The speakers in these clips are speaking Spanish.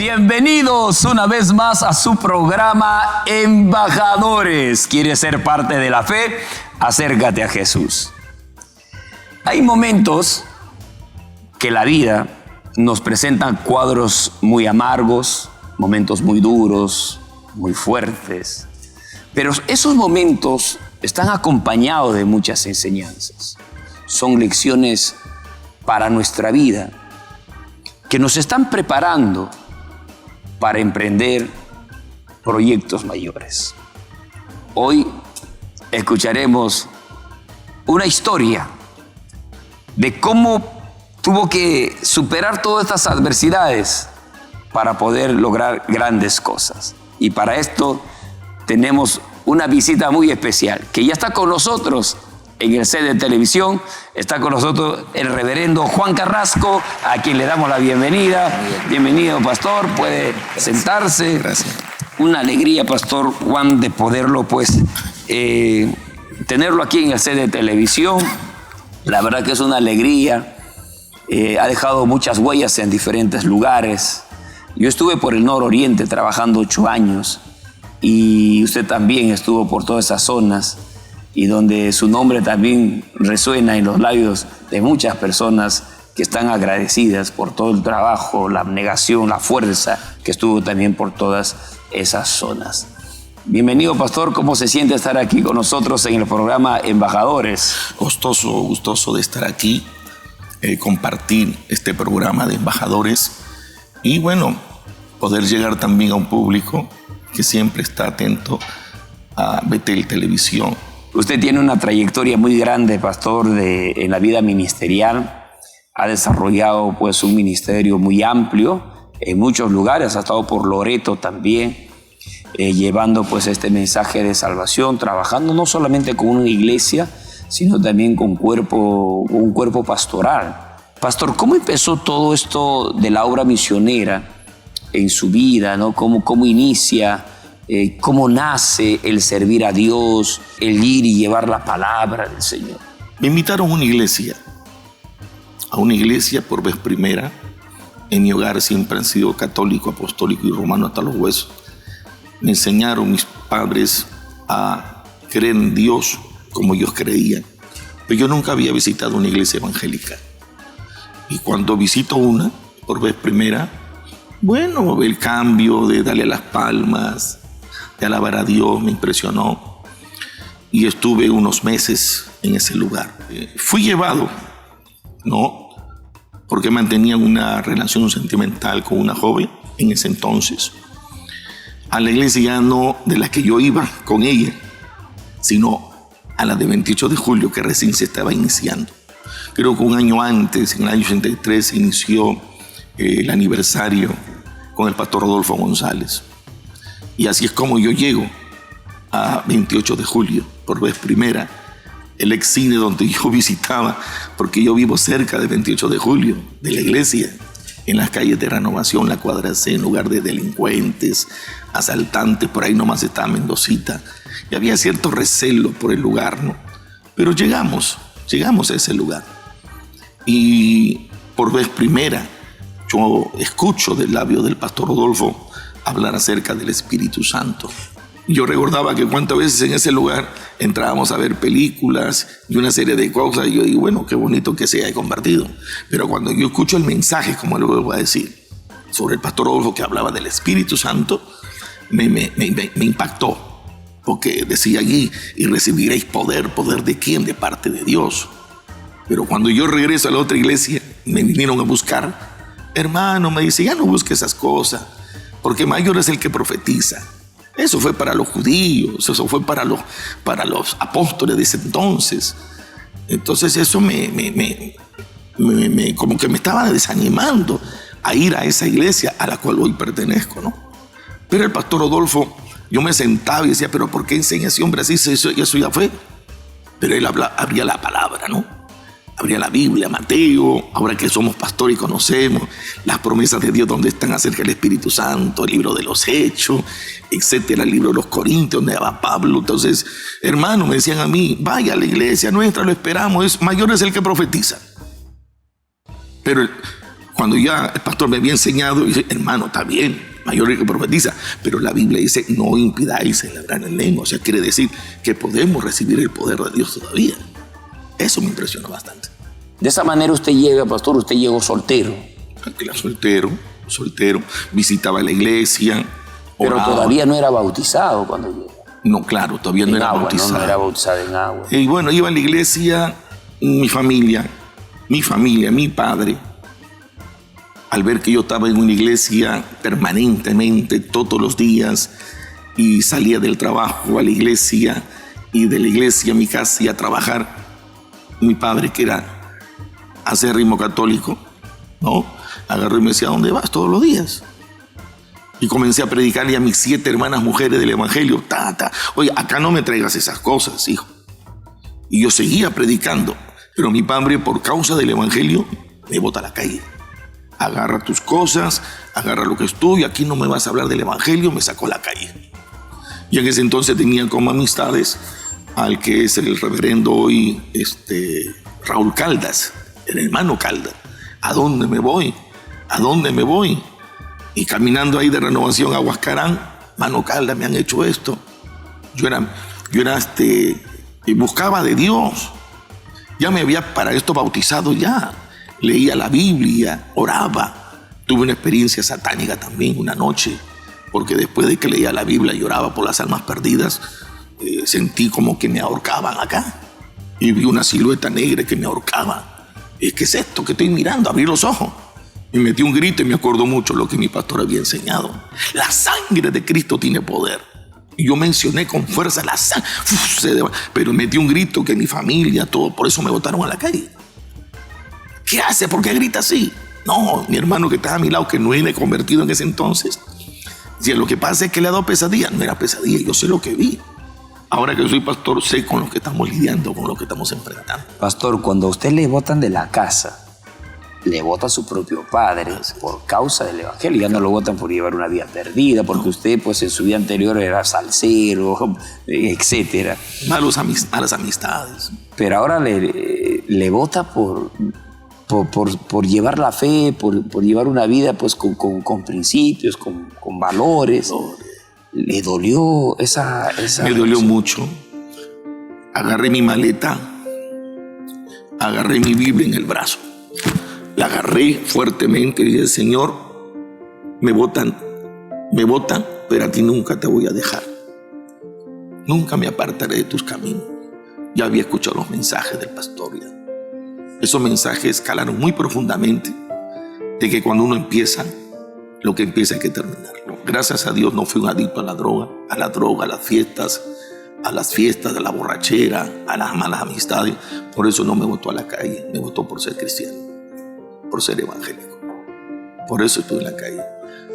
Bienvenidos una vez más a su programa Embajadores. ¿Quieres ser parte de la fe? Acércate a Jesús. Hay momentos que la vida nos presenta cuadros muy amargos, momentos muy duros, muy fuertes. Pero esos momentos están acompañados de muchas enseñanzas. Son lecciones para nuestra vida que nos están preparando para emprender proyectos mayores. Hoy escucharemos una historia de cómo tuvo que superar todas estas adversidades para poder lograr grandes cosas. Y para esto tenemos una visita muy especial, que ya está con nosotros en el set de televisión. Está con nosotros el reverendo Juan Carrasco, a quien le damos la bienvenida. Bienvenido, pastor, puede sentarse. Gracias. Una alegría, pastor Juan, de poderlo, tenerlo aquí en el set de televisión. La verdad que es una alegría. Ha dejado muchas huellas en diferentes lugares. Yo estuve por el nororiente trabajando 8 años y usted también estuvo por todas esas zonas, y donde su nombre también resuena en los labios de muchas personas que están agradecidas por todo el trabajo, la abnegación, la fuerza que estuvo también por todas esas zonas. Bienvenido, pastor. ¿Cómo se siente estar aquí con nosotros en el programa Embajadores? Gustoso de estar aquí, compartir este programa de Embajadores y bueno, poder llegar también a un público que siempre está atento a Betel Televisión. Usted tiene una trayectoria muy grande, pastor, en la vida ministerial. Ha desarrollado un ministerio muy amplio en muchos lugares. Ha estado por Loreto también, llevando este mensaje de salvación, trabajando no solamente con una iglesia, sino también con un cuerpo pastoral. Pastor, ¿cómo empezó todo esto de la obra misionera en su vida, ¿no? ¿Cómo inicia? ¿Cómo nace el servir a Dios, el ir y llevar la palabra del Señor? Me invitaron a una iglesia por vez primera. En mi hogar siempre han sido católico, apostólico y romano hasta los huesos. Me enseñaron mis padres a creer en Dios como ellos creían. Pero yo nunca había visitado una iglesia evangélica. Y cuando visito una por vez primera, bueno, el cambio de darle las palmas, de alabar a Dios, me impresionó. Y estuve unos meses en ese lugar. Fui llevado, ¿no? Porque mantenía una relación sentimental con una joven en ese entonces. A la iglesia ya no de la que yo iba con ella, sino a la de 28 de julio, que recién se estaba iniciando. Creo que un año antes, en el año 83, se inició el aniversario con el pastor Rodolfo González. Y así es como yo llego a 28 de julio, por vez primera, el ex cine donde yo visitaba, porque yo vivo cerca de 28 de julio, de la iglesia, en las calles de Renovación, la cuadra C, en lugar de delincuentes, asaltantes, por ahí nomás estaba Mendocita. Y había cierto recelo por el lugar, ¿no? Pero llegamos a ese lugar. Y por vez primera, yo escucho del labio del pastor Rodolfo hablar acerca del Espíritu Santo. Yo recordaba que cuántas veces en ese lugar entrábamos a ver películas y una serie de cosas, y yo digo, bueno, qué bonito que se haya compartido. Pero cuando yo escucho el mensaje, como luego voy a decir, sobre el pastor Rodolfo que hablaba del Espíritu Santo, me impactó, porque decía allí, y recibiréis poder de quién, de parte de Dios. Pero cuando yo regreso a la otra iglesia, me vinieron a buscar. Hermano, me dice, ya no busques esas cosas, porque mayor es el que profetiza. Eso fue para los judíos, eso fue para los apóstoles de ese entonces. Entonces eso como que me estaba desanimando a ir a esa iglesia a la cual hoy pertenezco, ¿no? Pero el pastor Rodolfo, yo me sentaba y decía, pero ¿por qué enseña ese hombre así? Eso ya fue. Pero él abría la palabra, ¿no? Abría la Biblia, Mateo, ahora que somos pastores y conocemos las promesas de Dios donde están acerca del Espíritu Santo, el libro de los Hechos, etcétera, el libro de los Corintios, donde va Pablo. Entonces, hermano, me decían a mí, vaya a la iglesia nuestra, lo esperamos, mayor es el que profetiza. Pero Cuando ya el pastor me había enseñado, dice, hermano, está bien, mayor el que profetiza, pero la Biblia dice, no impidáis celebrar en lengua. O sea, quiere decir que podemos recibir el poder de Dios todavía. Eso me impresionó bastante. De esa manera usted llega, pastor, usted llegó soltero. Tranquila, soltero, visitaba la iglesia. Pero oraba. todavía no era bautizado cuando llegó. No, claro, todavía no En era agua, bautizado. no era bautizado en agua. Y bueno, iba a la iglesia, mi familia, mi padre, al ver que yo estaba en una iglesia permanentemente, todos los días, y salía del trabajo a la iglesia, y de la iglesia a mi casa y a trabajar, mi padre, que era acérrimo católico, ¿no? Agarró y me decía, ¿a dónde vas todos los días? Y comencé a predicarle a mis 7 hermanas mujeres del evangelio. Oye, acá no me traigas esas cosas, hijo. Y yo seguía predicando, pero mi padre, por causa del evangelio, me bota a la calle. Agarra tus cosas, agarra lo que es tuyo, aquí no me vas a hablar del evangelio, me sacó a la calle. Y en ese entonces tenía como amistades al que es el reverendo hoy, Raúl Caldas, el hermano Caldas. ¿A dónde me voy? ¿A dónde me voy? Y caminando ahí de Renovación a Huascarán, mano Caldas, me han hecho esto. Yo era buscaba de Dios. Ya me había para esto bautizado ya. Leía la Biblia, oraba. Tuve una experiencia satánica también una noche, porque después de que leía la Biblia y oraba por las almas perdidas, sentí como que me ahorcaban acá. Y vi una silueta negra que me ahorcaba. ¿Qué es esto que estoy mirando? Abrí los ojos. Y metí un grito y me acordó mucho lo que mi pastor había enseñado. La sangre de Cristo tiene poder. Y yo mencioné con fuerza la sangre. Pero metí un grito que mi familia, todo, por eso me botaron a la calle. ¿Qué hace? ¿Por qué grita así? No, mi hermano que estaba a mi lado, que no era convertido en ese entonces, decía, lo que pasa es que le ha dado pesadilla. No era pesadilla, yo sé lo que vi. Ahora que soy pastor, sé con lo que estamos lidiando, con lo que estamos enfrentando. Pastor, cuando a usted le botan de la casa, le vota su propio padre por causa del evangelio. Ya no lo votan por llevar una vida perdida, porque usted pues en su vida anterior era salsero, etcétera. Malas amistades. Pero ahora le vota por llevar la fe, por llevar una vida pues con principios, con valores. ¿Le dolió esa Me dolió mucho. Agarré mi maleta, agarré mi Biblia en el brazo. La agarré fuertemente y dije, Señor, me botan, pero a ti nunca te voy a dejar. Nunca me apartaré de tus caminos. Ya había escuchado los mensajes del pastor ya. Esos mensajes calaron muy profundamente de que cuando uno empieza, lo que empieza hay que terminarlo. Gracias a Dios no fui un adicto a la droga, a las fiestas, a la borrachera, a las malas amistades. Por eso no me botó a la calle, me botó por ser cristiano, por ser evangélico. Por eso estuve en la calle.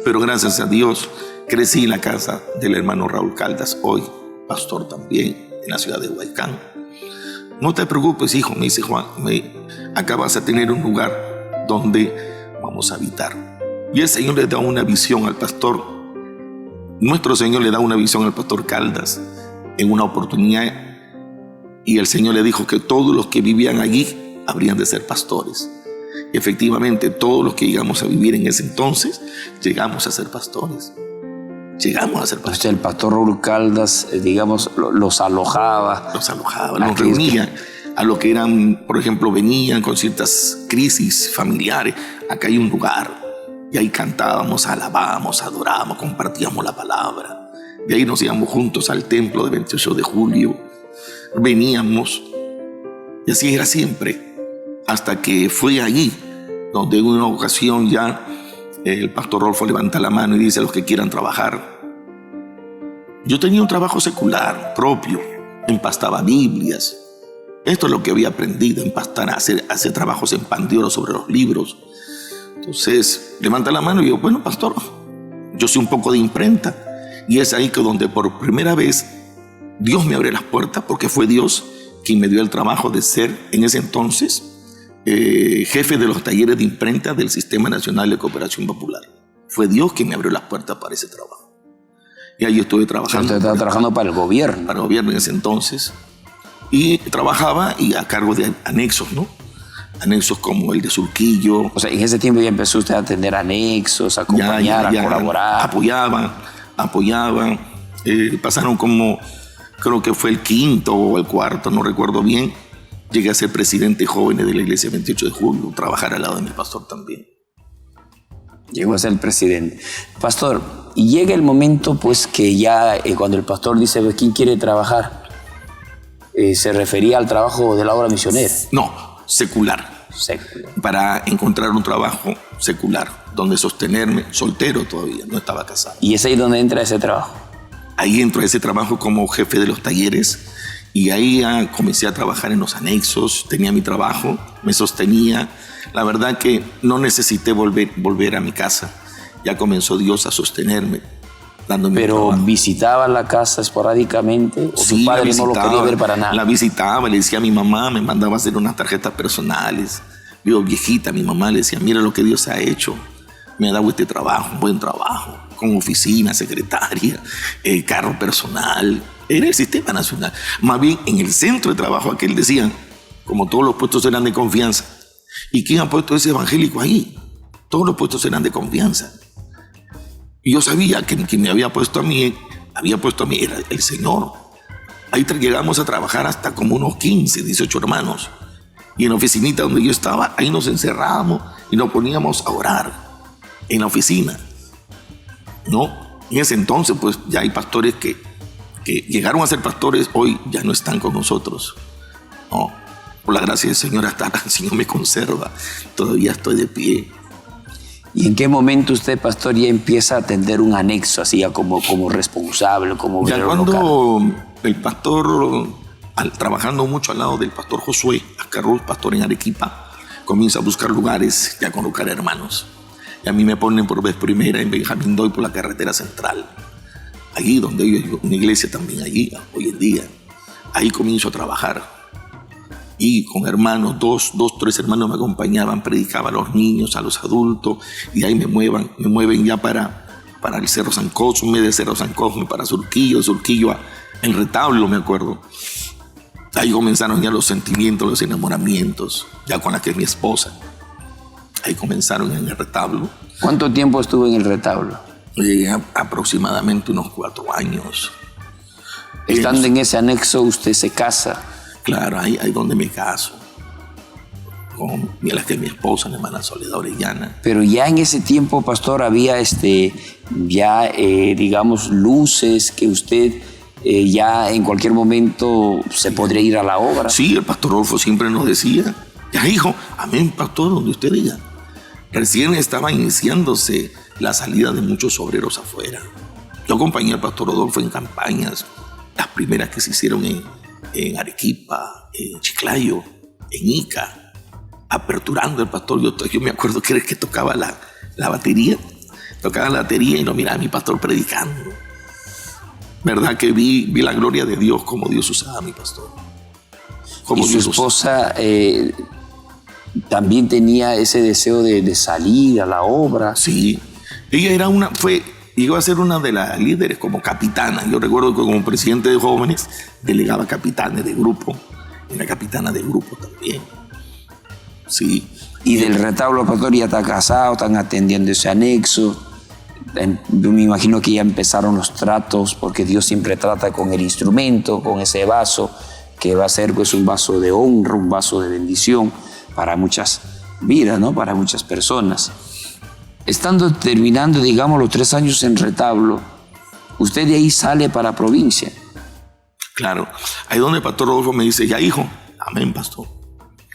Pero gracias a Dios crecí en la casa del hermano Raúl Caldas, hoy pastor también en la ciudad de Huaycán. No te preocupes, hijo, me dice Juan, acá vas a tener un lugar donde vamos a habitar. Y el Señor le da una visión al pastor. Nuestro Señor le da una visión al pastor Caldas en una oportunidad, y el Señor le dijo que todos los que vivían allí habrían de ser pastores. Y efectivamente, todos los que llegamos a vivir en ese entonces, llegamos a ser pastores. Llegamos a ser pastores. El pastor Raúl Caldas, digamos, los alojaba. Los reunía a los que eran, por ejemplo, venían con ciertas crisis familiares. Acá hay un lugar, y ahí cantábamos, alabábamos, adorábamos, compartíamos la palabra. De ahí nos íbamos juntos al templo del 28 de julio. Veníamos, y así era siempre. Hasta que fue allí donde en una ocasión ya el pastor Rolfo levanta la mano y dice, a los que quieran trabajar. Yo tenía un trabajo secular propio, empastaba Biblias. Esto es lo que había aprendido, empastar, hacer trabajos en pan de oro sobre los libros. Entonces levanta la mano y yo, bueno, pastor, yo soy un poco de imprenta. Y es ahí que donde por primera vez Dios me abre las puertas, porque fue Dios quien me dio el trabajo de ser en ese entonces jefe de los talleres de imprenta del Sistema Nacional de Cooperación Popular. Fue Dios quien me abrió las puertas para ese trabajo. Y ahí estuve trabajando. Usted estaba trabajando para el gobierno. Para el gobierno en ese entonces. Y trabajaba y a cargo de anexos, ¿no? anexos como el de Surquillo. O sea, en ese tiempo ya empezó usted a atender anexos, a acompañar, a colaborar. Apoyaban. Pasaron como, creo que fue el quinto o el cuarto, no recuerdo bien. Llegué a ser presidente joven de la iglesia 28 de julio, trabajar al lado de mi pastor también. Llegó a ser el presidente. Pastor, y llega el momento pues que ya cuando el pastor dice, ¿quién quiere trabajar? ¿Se refería al trabajo de la obra misionera? No, secular. Para encontrar un trabajo secular, donde sostenerme, soltero todavía, no estaba casado. ¿Y es ahí donde entra ese trabajo? Ahí entro a ese trabajo como jefe de los talleres y ahí comencé a trabajar en los anexos, tenía mi trabajo, me sostenía. La verdad que no necesité volver a mi casa, ya comenzó Dios a sostenerme, dándome ¿Pero trabajo. visitaba la casa esporádicamente o su padre no lo quería ver para nada? La visitaba, le decía a mi mamá, me mandaba a hacer unas tarjetas personales. Yo, viejita, mi mamá le decía, mira lo que Dios ha hecho, me ha dado este trabajo, un buen trabajo, con oficina, secretaria, carro personal. Era el sistema nacional. Más bien, en el centro de trabajo aquel decían, como todos los puestos eran de confianza, ¿y quién ha puesto ese evangélico ahí? Todos los puestos eran de confianza. Y yo sabía que quien me había puesto a mí era el Señor. Ahí llegamos a trabajar hasta como unos 15, 18 hermanos. Y en la oficinita donde yo estaba, ahí nos encerrábamos y nos poníamos a orar en la oficina. ¿No? En ese entonces, pues ya hay pastores que llegaron a ser pastores, hoy ya no están con nosotros. No, por la gracia del Señor, hasta el Señor me conserva. Todavía estoy de pie. ¿Y en qué momento usted, pastor, ya empieza a atender un anexo, así ya como responsable, como ya cuando local? El pastor, trabajando mucho al lado del pastor Josué Ascarruz, pastor en Arequipa, comienza a buscar lugares, ya colocar hermanos. Y a mí me ponen por vez primera en Benjamín Doy por la carretera central. Allí donde hay una iglesia también, allí, hoy en día. Ahí comienzo a trabajar. Y con hermanos, tres hermanos me acompañaban, predicaba a los niños, a los adultos, y ahí me mueven ya para el Cerro San Cosme, de Cerro San Cosme para Surquillo a El Retablo, me acuerdo. Ahí comenzaron ya los sentimientos, los enamoramientos, ya con la que es mi esposa. Ahí comenzaron en El Retablo. ¿Cuánto tiempo estuvo en El Retablo? Aproximadamente unos 4 años. Estando en ese anexo, usted se casa. Claro, ahí donde me caso. Con la que es mi esposa, mi hermana Soledad Orellana. Pero ya en ese tiempo, pastor, había digamos, luces que usted ya en cualquier momento se podría ir a la obra. Sí, el pastor Rodolfo siempre nos decía, ya hijo, amén, pastor, donde usted diga. Recién estaba iniciándose la salida de muchos obreros afuera. Yo acompañé al pastor Rodolfo en campañas, las primeras que se hicieron en Arequipa, en Chiclayo, en Ica, aperturando el pastor. Yo me acuerdo que era el que tocaba la batería, y no miraba a mi pastor predicando. Verdad que vi la gloria de Dios, como Dios usaba a mi pastor. Y su esposa también tenía ese deseo de salir a la obra. Sí, ella llegó a ser una de las líderes como capitana. Yo recuerdo que como presidente de jóvenes delegaba capitanes de grupo. Era capitana de grupo también. Sí. Y del Retablo, pastor, ya está casado, están atendiendo ese anexo. Yo me imagino que ya empezaron los tratos, porque Dios siempre trata con el instrumento, con ese vaso, que va a ser pues un vaso de honra, un vaso de bendición para muchas vidas, ¿no? Para muchas personas. Estando terminando, digamos, los 3 años en Retablo, usted de ahí sale para provincia. Claro, ahí donde el pastor Rodolfo me dice, ya hijo, amén, pastor.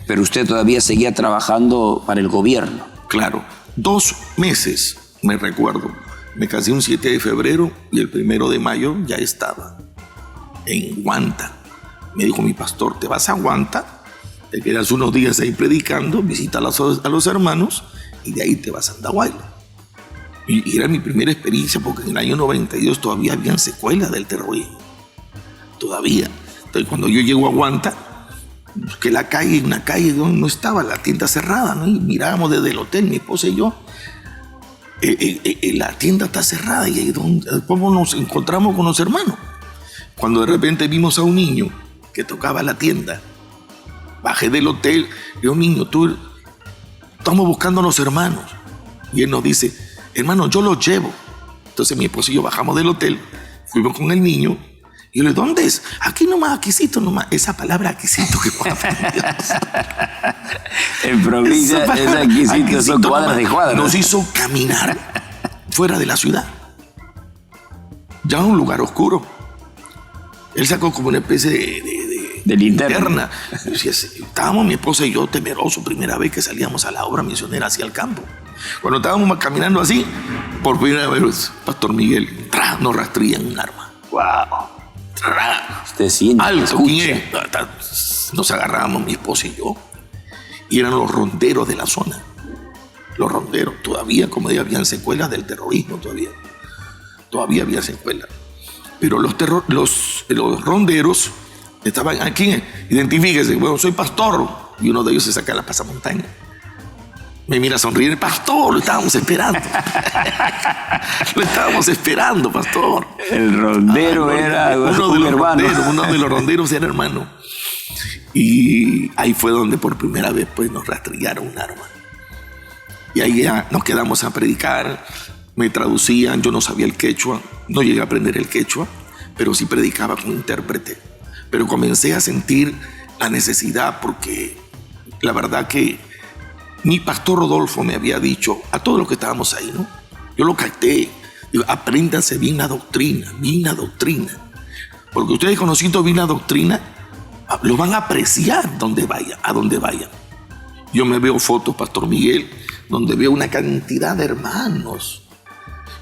Pero usted todavía seguía trabajando para el gobierno. Claro, 2 meses, me recuerdo. Me casé un 7 de febrero y el 1 de mayo ya estaba en Huanta. Me dijo mi pastor, te vas a Huanta, te quedas unos días ahí predicando, visita a los hermanos y de ahí te vas a Andahuayla. Y era mi primera experiencia porque en el año 92 todavía habían secuelas del terrorismo. Todavía. Entonces cuando yo llego a Huanta, que una calle donde no estaba la tienda cerrada, ¿no? Y mirábamos desde el hotel, mi esposa y yo, la tienda está cerrada y ahí después nos encontramos con los hermanos. Cuando de repente vimos a un niño que tocaba la tienda Bajé del hotel, yo, niño, estamos buscando a los hermanos. Y él nos dice, hermano, yo los llevo. Entonces mi esposo y yo bajamos del hotel, fuimos con el niño. Y yo le digo, ¿dónde es? Aquí nomás, aquícito nomás. Esa palabra aquícito que no aprendimos. En provincia, ese aquícito son cuadras de cuadras. Nos hizo caminar fuera de la ciudad. Ya a un lugar oscuro. Él sacó como una especie de linterna. Estábamos mi esposa y yo temerosos, primera vez que salíamos a la obra misionera hacia el campo. Cuando estábamos caminando así, por primera vez, Pastor Miguel nos rastría en un arma. ¡Wow! Usted siente, alto, nos agarrábamos mi esposa y yo, y eran los ronderos de la zona. Los ronderos, todavía, como digo, habían secuelas del terrorismo, todavía había secuelas. Pero los ronderos estaban aquí, identifíquese, bueno, soy pastor, y uno de ellos se saca la pasamontaña. Me mira a sonreír, pastor, lo estábamos esperando. Lo estábamos esperando, pastor. El rondero era uno de los ronderos era hermano. Y ahí fue donde por primera vez pues, nos rastrillaron un arma. Y ahí ya nos quedamos a predicar, me traducían, yo no sabía el quechua, no llegué a aprender el quechua, pero sí predicaba con intérprete. Pero comencé a sentir la necesidad porque la verdad que mi pastor Rodolfo me había dicho, a todos los que estábamos ahí, ¿no? Yo lo capté. Digo, apréndanse bien la doctrina. Porque ustedes conociendo bien la doctrina, lo van a apreciar a donde vayan. Yo me veo fotos, Pastor Miguel, donde veo una cantidad de hermanos.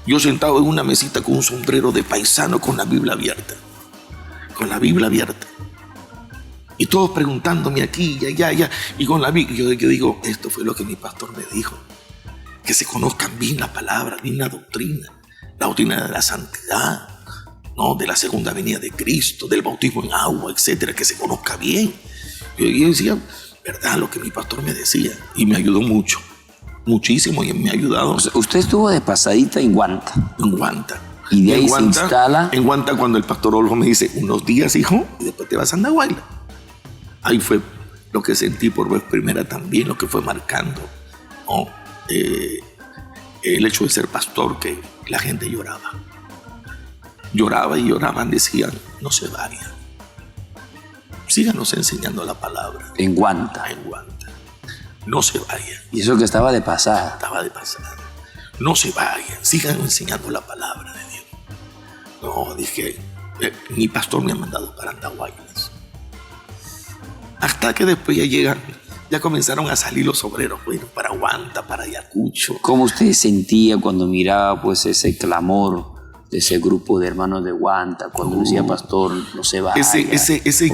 Yo sentado en una mesita con un sombrero de paisano con la Biblia abierta. Y todos preguntándome aquí y allá, y con la Biblia. Yo digo, esto fue lo que mi pastor me dijo. Que se conozcan bien la palabra, bien la doctrina de la santidad, ¿no? De la segunda venida de Cristo, del bautismo en agua, etcétera, que se conozca bien. Yo decía, verdad, lo que mi pastor me decía, y me ayudó muchísimo, y me ha ayudado. Usted estuvo de pasadita en Guanta. Y de ahí se instala. En Guanta, cuando el pastor Oljo me dice, unos días, hijo, y después te vas a Andahuayla. Ahí fue lo que sentí por vez primera también, lo que fue marcando, ¿no? El hecho de ser pastor, que la gente lloraba. Lloraba y lloraban, decían, no se vayan. Síganos enseñando la palabra. En Guanta. No se vayan. Y eso que estaba de pasada. No se vayan, sigan enseñando la palabra de Dios. No, dije, mi pastor me ha mandado para Andahuaylas. Hasta que después ya comenzaron a salir los obreros, bueno, para Guanta, para Ayacucho. ¿Cómo usted sentía cuando miraba pues ese clamor de ese grupo de hermanos de Guanta, cuando decía, pastor, no se vaya, ese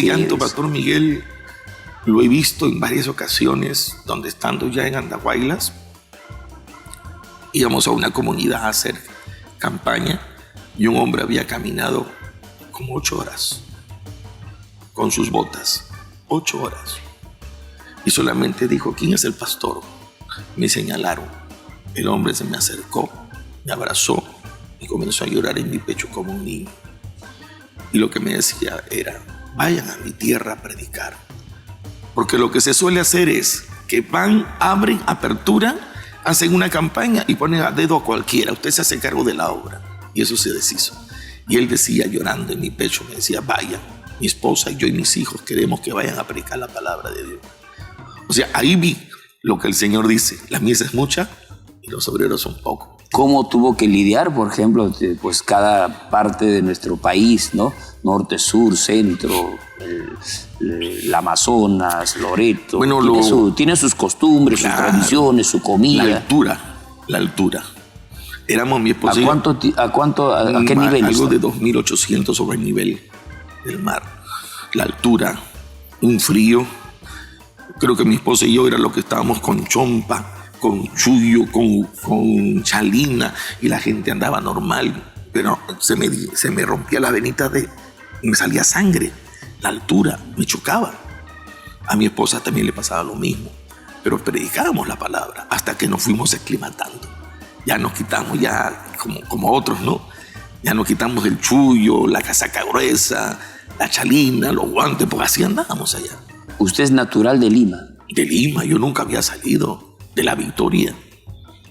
llanto, Pastor Miguel, lo he visto en varias ocasiones, donde estando ya en Andahuaylas, íbamos a una comunidad a hacer campaña y un hombre había caminado como 8 horas con sus botas, 8 horas. Y solamente dijo, ¿quién es el pastor? Me señalaron. El hombre se me acercó, me abrazó y comenzó a llorar en mi pecho como un niño. Y lo que me decía era, vayan a mi tierra a predicar. Porque lo que se suele hacer es que van, abren, apertura, hacen una campaña y ponen a dedo a cualquiera. Usted se hace cargo de la obra. Y eso se deshizo. Y él decía, llorando en mi pecho, me decía, vayan. Mi esposa y yo y mis hijos queremos que vayan a predicar la palabra de Dios. O sea, ahí vi lo que el Señor dice. La mies es mucha y los obreros son pocos. ¿Cómo tuvo que lidiar, por ejemplo, pues cada parte de nuestro país, ¿no? Norte, sur, centro, el Amazonas, Loreto. Bueno, tiene sus costumbres, claro, sus tradiciones, su comida. La altura. Éramos mi esposa. ¿A qué nivel? Algo de 2.800 sobre el nivel del mar. La altura, un frío. Creo que mi esposa y yo era lo que estábamos con chompa, con chullo, con chalina, y la gente andaba normal, pero se me rompía la venita me salía sangre. La altura me chocaba. A mi esposa también le pasaba lo mismo, pero predicábamos la palabra hasta que nos fuimos aclimatando. Ya nos quitamos, ya como otros, ¿no? Ya nos quitamos el chullo, la casaca gruesa, la chalina, los guantes, porque así andábamos allá. Usted es natural de Lima. De Lima, yo nunca había salido de la Victoria.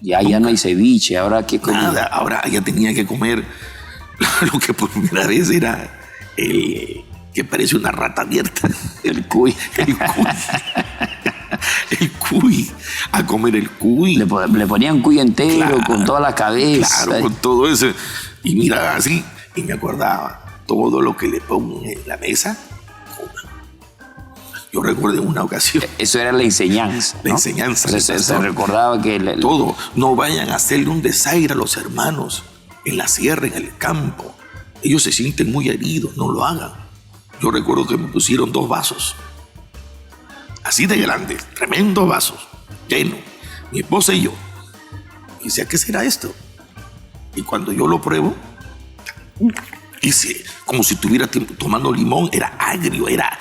Ya no hay ceviche, ahora qué comida. Nada, ahora ya tenía que comer lo que por primera vez era el que parece una rata abierta. El cuy. El cuy. El cuy. A comer el cuy. Le ponían cuy entero, Claro, con toda la cabeza. Claro, con todo eso. Y mira, así. Y me acordaba, todo lo que le pongo en la mesa, coma. Yo recuerdo en una ocasión. Eso era la enseñanza, ¿no? La enseñanza. Se recordaba que... Todo. No vayan a hacerle un desaire a los hermanos en la sierra, en el campo. Ellos se sienten muy heridos, no lo hagan. Yo recuerdo que me pusieron 2 vasos. Así de grandes, tremendos vasos, llenos. Mi esposa y yo. Y decía, ¿qué será esto? Y cuando yo lo pruebo, hice como si estuviera tomando limón, era agrio, era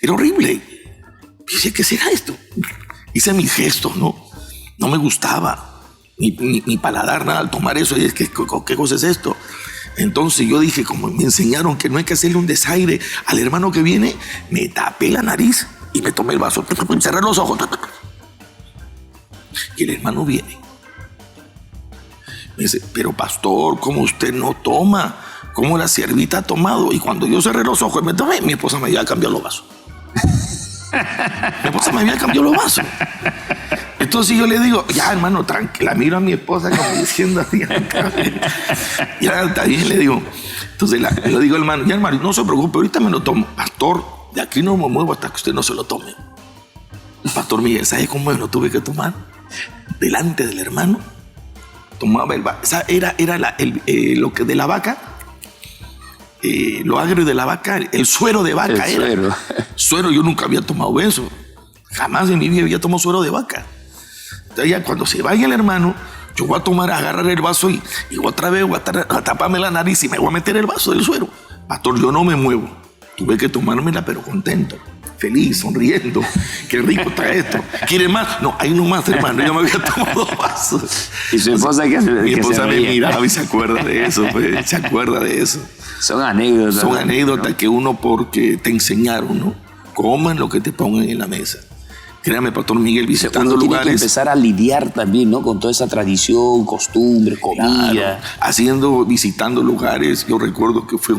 horrible. Y decía, ¿qué será esto? Hice mis gestos, ¿no? No me gustaba. Ni paladar nada al tomar eso. Y es que, ¿qué cosa es esto? Entonces yo dije, como me enseñaron que no hay que hacerle un desaire al hermano que viene, me tapé la nariz y me tomé el vaso, cerré los ojos. Y el hermano viene. Me dice, pero pastor, ¿cómo usted no toma? ¿Cómo la siervita ha tomado? Y cuando yo cerré los ojos y me tomé, mi esposa me había cambiado los vasos. Mi esposa me había cambiado los vasos. Entonces yo le digo, ya hermano, tranquila, miro a mi esposa como diciendo así, ya está bien, le digo. Entonces le digo al hermano, ya hermano, no se preocupe, ahorita me lo tomo. Pastor, de aquí no me muevo hasta que usted no se lo tome. Pastor Miguel, ¿sabe cómo me lo tuve que tomar? Delante del hermano. Tomaba el vaso. Era lo que de la vaca, lo agrio de la vaca, el suero de vaca el era. Suero, yo nunca había tomado eso. Jamás en mi vida había tomado suero de vaca. Entonces ya cuando se vaya el hermano, yo voy a agarrar el vaso y otra vez voy a taparme la nariz y me voy a meter el vaso del suero. Pastor, yo no me muevo. Tuve que tomármela, pero contento, feliz, sonriendo. Qué rico está esto. ¿Quiere más? No, ahí no más, hermano. Yo me había tomado 2 vasos. ¿Y su esposa qué hace? Mi esposa me miraba y se acuerda de eso, pues, se acuerda de eso. Son anécdotas. Son anécdotas, ¿no? Que uno, porque te enseñaron, ¿no? Coman lo que te pongan en la mesa. Créame, Pastor Miguel, visitando uno lugares. Tiene que empezar a lidiar también, ¿no? Con toda esa tradición, costumbre, comida. Claro, visitando lugares. Yo recuerdo que fue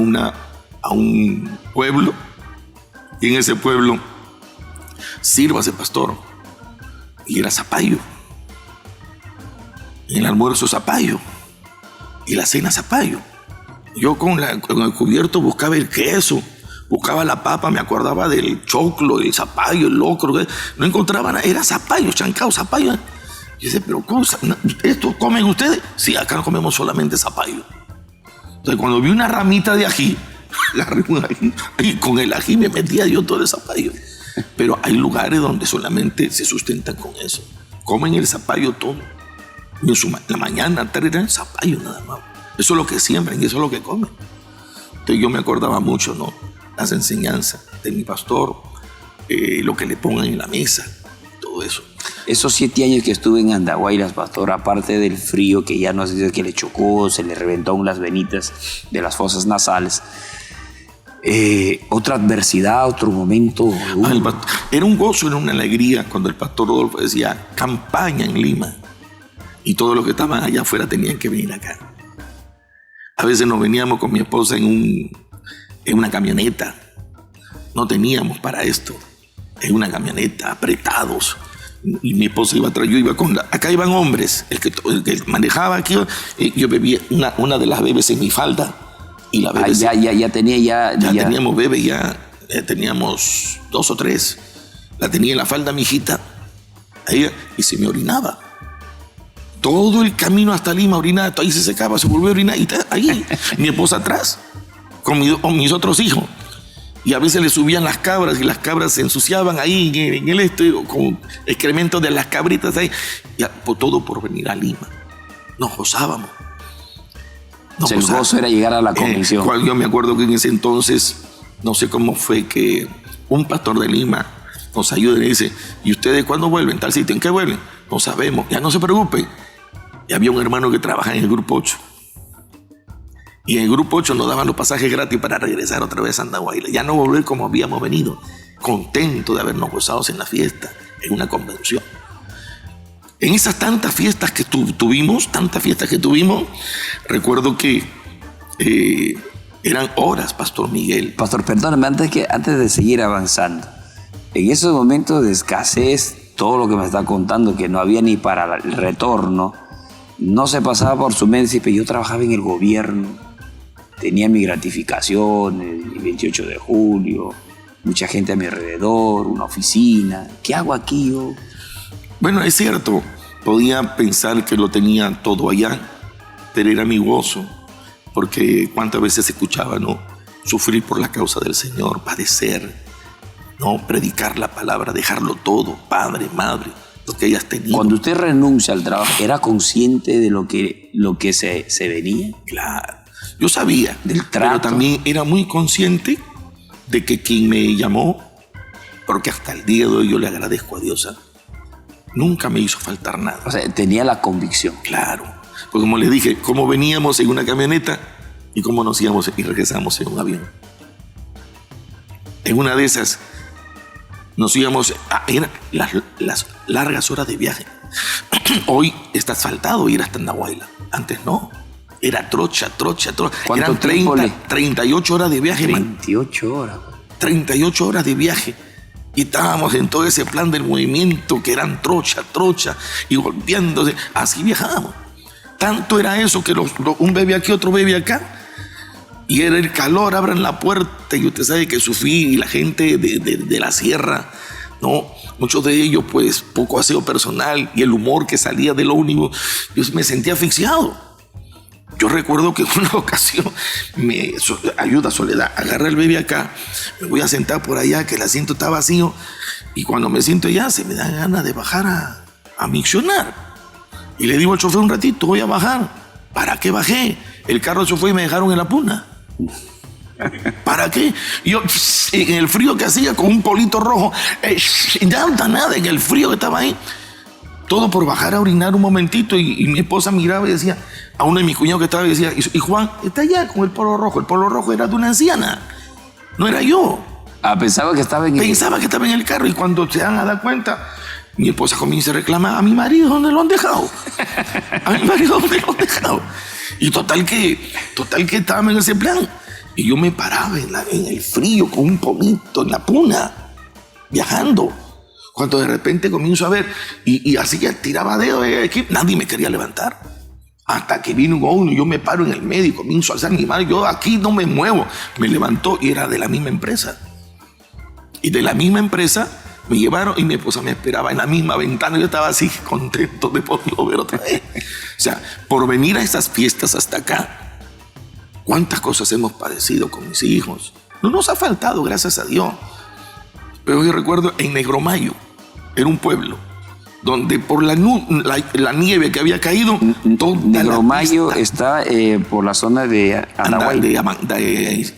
a un pueblo, y en ese pueblo, sírvase, pastor. Y era zapallo. Y el almuerzo zapallo. Y la cena zapallo. Yo con el cubierto buscaba el queso, buscaba la papa, me acordaba del choclo, el zapallo, el locro. No encontraba nada, era zapallo, chancao, zapallo. Y dice, pero ¿cómo, ¿esto comen ustedes? Sí, acá no comemos solamente zapallo. Entonces cuando vi una ramita de ají, agarré un ají, y con el ají me metía yo todo el zapallo. Pero hay lugares donde solamente se sustentan con eso. Comen el zapallo todo. Y en la mañana, tarde, el zapallo nada más. Eso es lo que siembran y eso es lo que comen. Entonces yo me acordaba mucho, ¿no? Las enseñanzas de mi pastor, lo que le pongan en la mesa, todo eso. Esos 7 años que estuve en Andahuaylas, pastor, aparte del frío que ya nos dice que le chocó, se le reventó aún las venitas de las fosas nasales, otra adversidad, otro momento. Era un gozo, era una alegría cuando el pastor Rodolfo decía campaña en Lima y todos los que estaban allá afuera tenían que venir acá. A veces nos veníamos con mi esposa en una camioneta. No teníamos para esto. En una camioneta, apretados. Y mi esposa iba atrás, yo iba con acá iban hombres. El que manejaba aquí, yo bebía una de las bebés en mi falda. Y la bebé ya teníamos bebé, ya teníamos 2 o 3. La tenía en la falda mi hijita. Ella, y se me orinaba. Todo el camino hasta Lima orinaba, ahí se secaba, se volvió a orinar. Y ahí, mi esposa atrás, con mis otros hijos. Y a veces le subían las cabras y las cabras se ensuciaban ahí en el con excrementos de las cabritas ahí. Y todo por venir a Lima. Nos gozábamos. El gozo era llegar a la convención. Yo me acuerdo que en ese entonces, no sé cómo fue que un pastor de Lima nos ayuda y dice, ¿y ustedes cuándo vuelven? ¿Tal sitio? ¿En qué vuelven? No sabemos, ya no se preocupen. Y había un hermano que trabajaba en el Grupo 8. Y en el Grupo 8 nos daban los pasajes gratis para regresar otra vez a Andahuaylas. Ya no volver como habíamos venido. contento de habernos gozado en la fiesta, en una convención. En esas tantas fiestas que tuvimos, recuerdo que eran horas, Pastor Miguel. Pastor, perdóname, antes de seguir avanzando, en esos momentos de escasez, todo lo que me está contando, que no había ni para el retorno, no se pasaba por su mente, pero yo trabajaba en el gobierno, tenía mi gratificación el 28 de julio, mucha gente a mi alrededor, una oficina. ¿Qué hago aquí yo? Bueno, es cierto, podía pensar que lo tenía todo allá, pero era mi gozo, porque cuántas veces escuchaba, ¿no? Sufrir por la causa del Señor, padecer, ¿no? Predicar la palabra, dejarlo todo, padre, madre, lo que hayas tenido. Cuando usted renuncia al trabajo, ¿era consciente de lo que se venía? Claro, yo sabía, del trato. Pero también era muy consciente de que quien me llamó, porque hasta el día de hoy yo le agradezco a Dios, nunca me hizo faltar nada. O sea, tenía la convicción. Claro, porque como les dije, cómo veníamos en una camioneta y cómo nos íbamos y regresamos en un avión. En una de esas nos íbamos, eran las largas horas de viaje. Hoy está asfaltado ir hasta Andahuayla. Antes no. Era trocha. Eran 38 horas de viaje. 38 horas. 38 horas de viaje. Y estábamos en todo ese plan del movimiento que eran trocha, y golpeándose. Así viajábamos. Tanto era eso que un bebé aquí, otro bebé acá. Y era el calor, abran la puerta. Y usted sabe que sufrí, y la gente de la sierra, ¿no? Muchos de ellos, pues, poco aseo personal. Y el humor que salía del ómnibus. Yo me sentía asfixiado. Yo recuerdo que en una ocasión, ayuda Soledad, agarré al bebé acá, me voy a sentar por allá, que el asiento está vacío, y cuando me siento ya, se me da ganas de bajar a miccionar. Y le digo al chofer un ratito, voy a bajar. ¿Para qué bajé? El carro se fue y me dejaron en la puna. ¿Para qué? Yo, en el frío que hacía con un polito rojo, ya no nada, en el frío que estaba ahí. Todo por bajar a orinar un momentito, y mi esposa miraba y decía, a uno de mis cuñados que estaba y decía, y Juan está allá con el polo rojo era de una anciana, no era yo. Pensaba que estaba en el carro, y cuando se dan a dar cuenta, mi esposa comienza a reclamar, a mi marido, ¿dónde lo han dejado? Y total que estábamos en ese plan, y yo me paraba en el frío con un pomito en la puna, viajando. Cuando de repente comienzo a ver, y así que tiraba dedos, nadie me quería levantar. Hasta que vino un ómnibus, y yo me paro en el medio y comienzo a alzar mi mano. Yo aquí no me muevo. Me levantó y era de la misma empresa. Y de la misma empresa me llevaron, y mi esposa me esperaba en la misma ventana. Yo estaba así contento de poderlo ver otra vez. O sea, por venir a estas fiestas hasta acá, cuántas cosas hemos padecido con mis hijos. No nos ha faltado, gracias a Dios. Pero yo recuerdo en Negromayo, era un pueblo donde por la nieve que había caído, Negromayo está por la zona de Andahuaylas.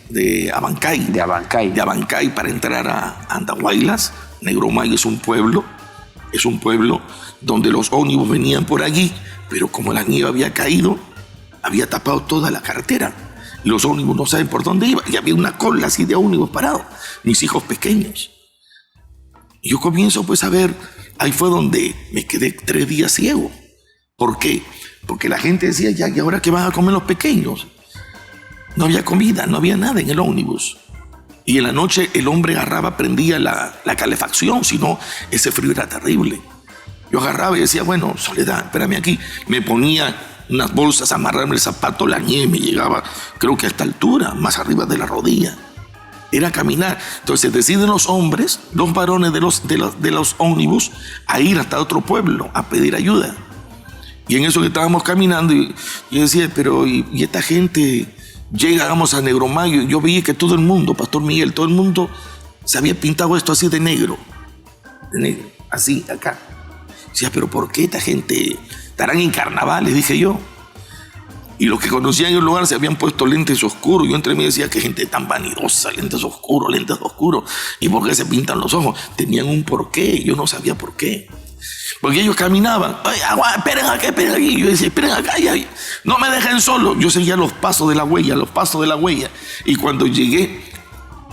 De Abancay para entrar a Andahuaylas. Negromayo es un pueblo donde los ómnibus venían por allí, pero como la nieve había caído, había tapado toda la carretera. Y los ómnibus no saben por dónde iban, y había una cola así de ómnibus parados. Mis hijos pequeños. Y yo comienzo pues a ver, ahí fue donde me quedé 3 días ciego. ¿Por qué? Porque la gente decía, ya, ¿y ahora qué van a comer los pequeños? No había comida, no había nada en el ómnibus. Y en la noche el hombre agarraba, prendía la calefacción, si no, ese frío era terrible. Yo agarraba y decía, bueno, Soledad, espérame aquí. Me ponía unas bolsas, amarrarme el zapato, la nieve me llegaba, creo que a esta altura, más arriba de la rodilla. Era caminar. Entonces deciden los hombres, los varones de los ómnibus, a ir hasta otro pueblo a pedir ayuda. Y en eso que estábamos caminando, y yo decía, pero ¿y esta gente? Llegamos a Negromayo, yo vi que todo el mundo, Pastor Miguel, todo el mundo se había pintado esto así de negro, así acá. Decía, pero ¿por qué esta gente estarán en carnavales? Dije yo. Y los que conocían el lugar se habían puesto lentes oscuros. Yo entre mí decía, qué gente tan vanidosa, lentes oscuros. ¿Y por qué se pintan los ojos? Tenían un porqué, yo no sabía por qué. Porque ellos caminaban, esperen aquí. Yo decía, esperen acá, no me dejen solo. Yo seguía los pasos de la huella. Y cuando llegué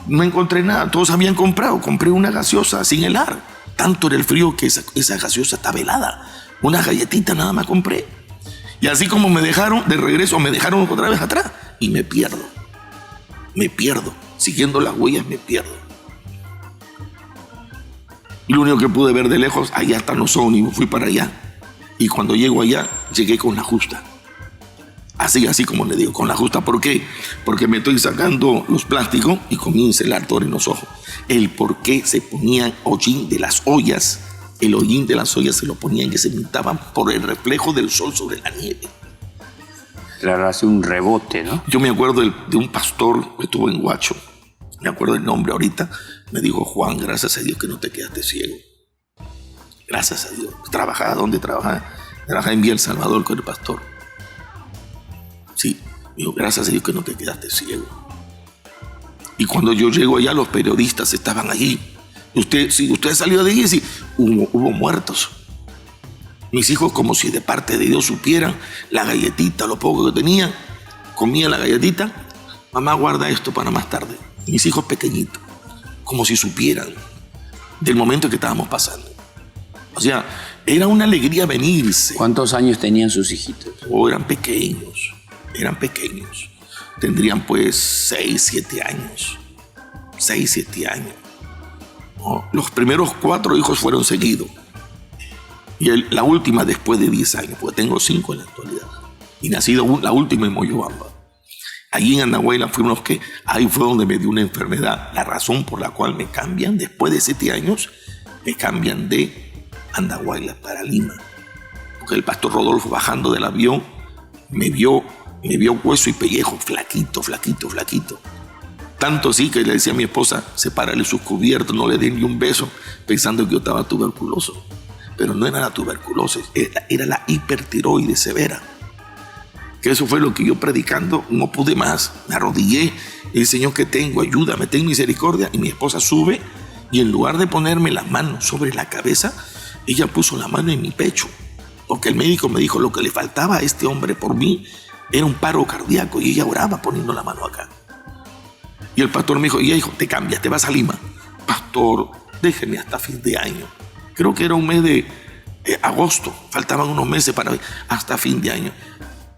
No encontré nada, todos habían comprado. Compré una gaseosa sin helar. Tanto era el frío que esa gaseosa estaba helada. Una galletita nada más compré. Y así como me dejaron de regreso, me dejaron otra vez atrás. Y me pierdo. Siguiendo las huellas me pierdo. Y lo único que pude ver de lejos, allá están los ómnibus, fui para allá. Y cuando llego allá, llegué con la justa. Así como le digo, con la justa. ¿Por qué? Porque me estoy sacando los plásticos y comienza el ardor en los ojos. El por qué se ponían hollín de las ollas. El hollín de las ollas se lo ponían que se pintaban por el reflejo del sol sobre la nieve. Claro, hace un rebote, ¿no? Yo me acuerdo de un pastor que estuvo en Huacho. Me acuerdo el nombre ahorita. Me dijo: Juan, gracias a Dios que no te quedaste ciego. Gracias a Dios. ¿Trabajaba? ¿Dónde trabajaba? Trabajaba en Villa El Salvador con el pastor. Sí, digo, gracias a Dios que no te quedaste ciego. Y cuando yo llego allá, los periodistas estaban allí. Si usted salió de allí, sí, hubo muertos. Mis hijos, como si de parte de Dios supieran la galletita, lo poco que tenían, comían la galletita. Mamá, guarda esto para más tarde. Mis hijos pequeñitos, como si supieran del momento que estábamos pasando. O sea, era una alegría venirse. ¿Cuántos años tenían sus hijitos? Eran pequeños. Tendrían pues 6, 7 años. 6, 7 años. ¿No? Los primeros 4 hijos fueron seguidos. Y la última después de 10 años, porque tengo 5 en la actualidad. Y nacido la última en Moyobamba. Allí en Andahuaylas ahí fue donde me dio una enfermedad. La razón por la cual me cambian, después de 7 años, me cambian de Andahuaylas para Lima. Porque el pastor Rodolfo, bajando del avión, me vio hueso y pellejo, flaquito. Tanto así que le decía a mi esposa: sepárale sus cubiertos, no le den ni un beso, pensando que yo estaba tuberculoso. Pero no era la tuberculosis, era la hipertiroides severa. Que eso fue lo que yo predicando, no pude más. Me arrodillé, el Señor, que tengo, ayúdame, ten misericordia. Y mi esposa sube y en lugar de ponerme la mano sobre la cabeza, ella puso la mano en mi pecho. Porque el médico me dijo: lo que le faltaba a este hombre por mí era un paro cardíaco. Y ella oraba poniendo la mano acá. Y el pastor me dijo: ya, hijo, te cambias, te vas a Lima. Pastor, déjeme hasta fin de año. Creo que era un mes de agosto. Faltaban unos meses para hasta fin de año.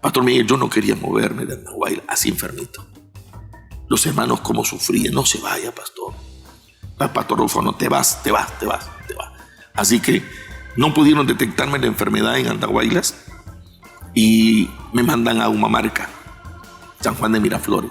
Pastor Miguel, yo no quería moverme de Andahuaylas así enfermito. Los hermanos como sufrían. No se vaya, pastor. Pastor Rodolfo, no, te vas. Así que no pudieron detectarme la enfermedad en Andahuaylas y me mandan a Humamarca, San Juan de Miraflores.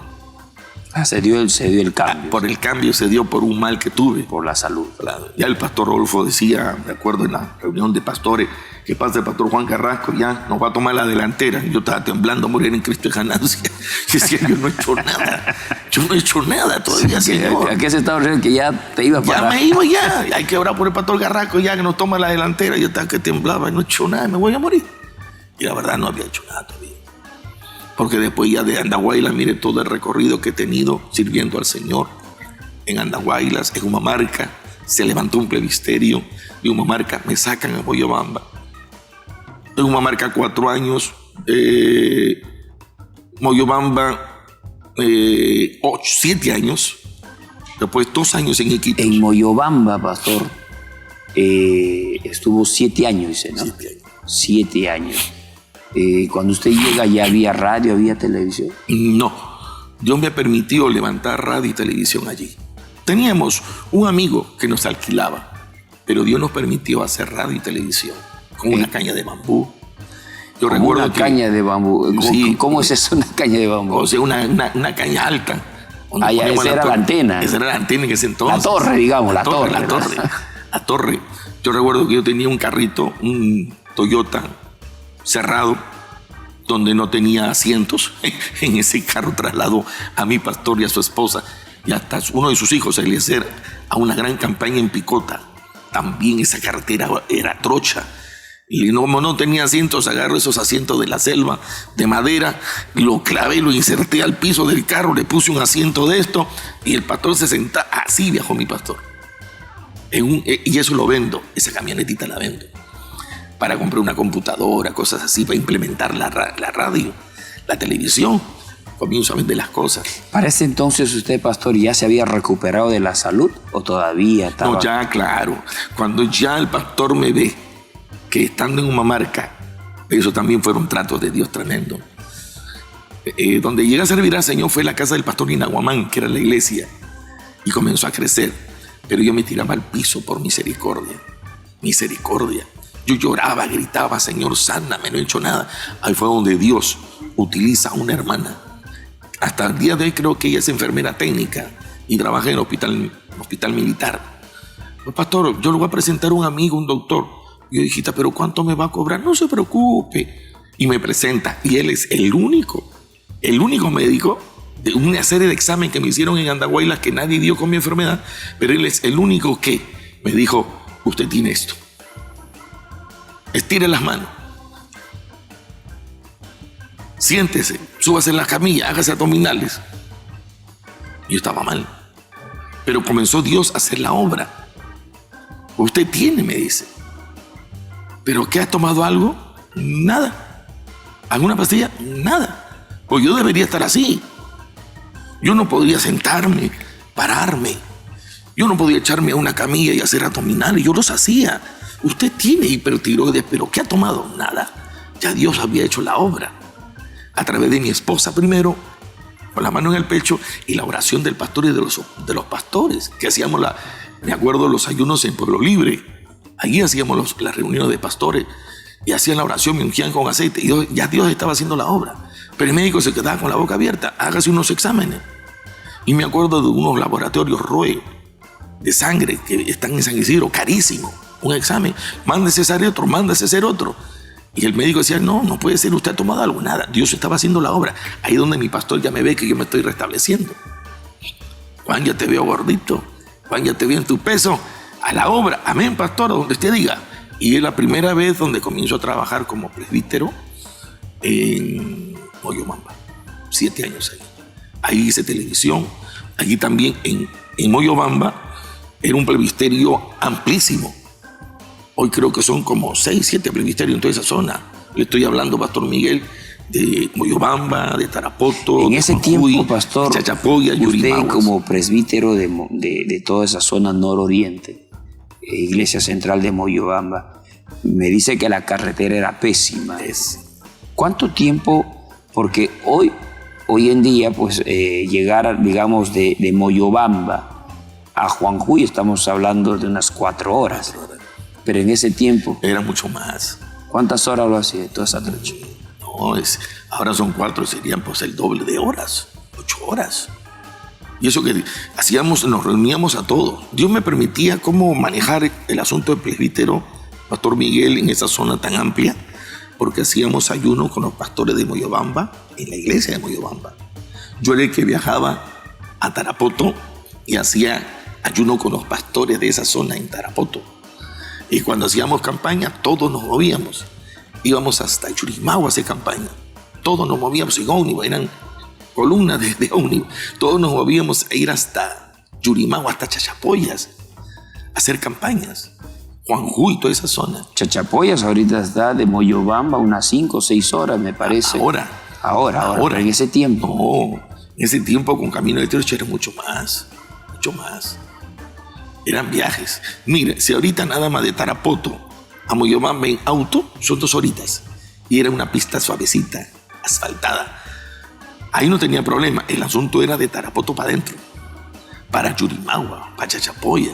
Se dio el cambio. Por el cambio se dio por un mal que tuve. Por la salud. Claro. Ya el pastor Rodolfo decía, me acuerdo en la reunión de pastores, que pasa el pastor Juan Carrasco, ya nos va a tomar la delantera. Yo estaba temblando, morir en Cristo y ganancia. Y decía: yo no he hecho nada. Yo no he hecho nada todavía, Señor. ¿A qué se estaba refiriendo? Que ya te ibas para... Ya me iba, ya. Hay que orar por el pastor Carrasco, ya que nos toma la delantera. Yo estaba que temblaba, no he hecho nada, me voy a morir. Y la verdad no había hecho nada todavía. Porque después ya de Andahuaylas, mire todo el recorrido que he tenido sirviendo al Señor. En Andahuaylas, en Humamarca, se levantó un plebisciterio. De Humamarca me sacan a Moyobamba. En Humamarca 4 años. Moyobamba 7 años. Después 2 años en Iquitos. En Moyobamba, pastor, estuvo 7 años, dice, ¿no? 7 años. 7 años. Cuando usted llega, ¿ya había radio, había televisión? No, Dios me permitió levantar radio y televisión allí. Teníamos un amigo que nos alquilaba, pero Dios nos permitió hacer radio y televisión con una caña de bambú. Yo recuerdo una caña de bambú. Sí, ¿Cómo es eso, una caña de bambú? O sea, una caña alta. Esa era la antena. Esa era la antena en ese entonces. La torre, digamos, la torre. La torre. Yo recuerdo que yo tenía un carrito, un Toyota cerrado, donde no tenía asientos. En ese carro trasladó a mi pastor y a su esposa y hasta uno de sus hijos, Eliezer, a una gran campaña en Picota. También esa carretera era trocha. Y como no tenía asientos, agarro esos asientos de la selva de madera, lo clavé, lo inserté al piso del carro, le puse un asiento de esto y el pastor se sentaba. Así viajó mi pastor. Y eso lo vendo, esa camionetita la vendo para comprar una computadora, cosas así, para implementar la radio, la televisión. comienzo a vender las cosas. ¿Para ese entonces usted, pastor, ya se había recuperado de la salud o todavía estaba? No, ya, claro. Cuando ya el pastor me ve que estando en una marca, eso también fueron tratos de Dios tremendo. Donde llegué a servir al Señor fue la casa del pastor Inaguamán, que era la iglesia, y comenzó a crecer. Pero yo me tiraba al piso por misericordia. Misericordia. Yo lloraba, gritaba, Señor, sáname, no he hecho nada. Ahí fue donde Dios utiliza a una hermana. Hasta el día de hoy creo que ella es enfermera técnica y trabaja en el hospital militar. Pues, pastor, yo le voy a presentar a un amigo, un doctor. Y yo dije, pero ¿cuánto me va a cobrar? No se preocupe. Y me presenta. Y él es el único médico de una serie de exámenes que me hicieron en Andahuaylas que nadie dio con mi enfermedad. Pero él es el único que me dijo, usted tiene esto. Estire las manos. Siéntese, súbase en la camilla, hágase abdominales. Yo estaba mal. Pero comenzó Dios a hacer la obra. Usted tiene, me dice. ¿Pero qué, ha tomado algo? Nada. ¿Alguna pastilla? Nada. Pues yo debería estar así. Yo no podría sentarme, pararme. Yo no podía echarme a una camilla y hacer abdominales. Yo los hacía. Usted tiene hipertiroides, ¿pero qué ha tomado? Nada. Ya Dios había hecho la obra. A través de mi esposa primero, con la mano en el pecho, y la oración del pastor y de los pastores, que hacíamos me acuerdo, los ayunos en Pueblo Libre. Allí hacíamos las reuniones de pastores y hacían la oración, me ungían con aceite, y ya Dios estaba haciendo la obra. Pero el médico se quedaba con la boca abierta, hágase unos exámenes. Y me acuerdo de unos laboratorios ROE de sangre que están en San Isidro, carísimo, un examen, mándese hacer otro, mándese hacer otro. Y el médico decía, no puede ser, usted ha tomado algo, nada. Dios estaba haciendo la obra. Ahí donde mi pastor ya me ve que yo me estoy restableciendo. Juan, ya te veo gordito. Juan, ya te veo en tu peso. A la obra. Amén, pastor, donde usted diga. Y es la primera vez donde comienzo a trabajar como presbítero en Moyobamba. 7 años ahí. Ahí hice televisión. Allí también en Moyobamba era un presbiterio amplísimo. Hoy creo que son como 6, 7 presbiterios en toda esa zona. Le estoy hablando, Pastor Miguel, de Moyobamba, de Tarapoto, en de ese Jujuy, tiempo, pastor, Chachapoya, usted Yurimaguas. como presbítero de toda esa zona nororiente, Iglesia Central de Moyobamba, me dice que la carretera era pésima. ¿Cuánto tiempo? Porque hoy en día, pues llegar, digamos, de Moyobamba a Jujuy, estamos hablando de unas 4 horas. Pero en ese tiempo era mucho más. ¿Cuántas horas lo hacía toda esa trecha? No, ahora son 4, serían pues el doble de horas, 8 horas. Y eso que hacíamos, nos reuníamos a todos. Dios me permitía cómo manejar el asunto del presbítero, Pastor Miguel, en esa zona tan amplia, porque hacíamos ayuno con los pastores de Moyobamba, en la iglesia de Moyobamba. Yo era el que viajaba a Tarapoto y hacía ayuno con los pastores de esa zona en Tarapoto. Y cuando hacíamos campaña, todos nos movíamos. Íbamos hasta Churimau a hacer campaña. Todos nos movíamos en ómnibus, eran columnas de ómnibus. Todos nos movíamos a ir hasta Yurimau, hasta Chachapoyas, a hacer campañas. Jujuy, toda esa zona. Chachapoyas ahorita está de Moyobamba unas 5 o 6 horas, me parece. Ahora. Pero en ese tiempo. No, en ese tiempo con Camino de Tierra era mucho más. Mucho más. Eran viajes. Mire, si ahorita nada más de Tarapoto a Moyobamba en auto son 2 horitas. Y era una pista suavecita, asfaltada. Ahí no tenía problema. El asunto era de Tarapoto para adentro. Para Yurimagua, para Chachapoya.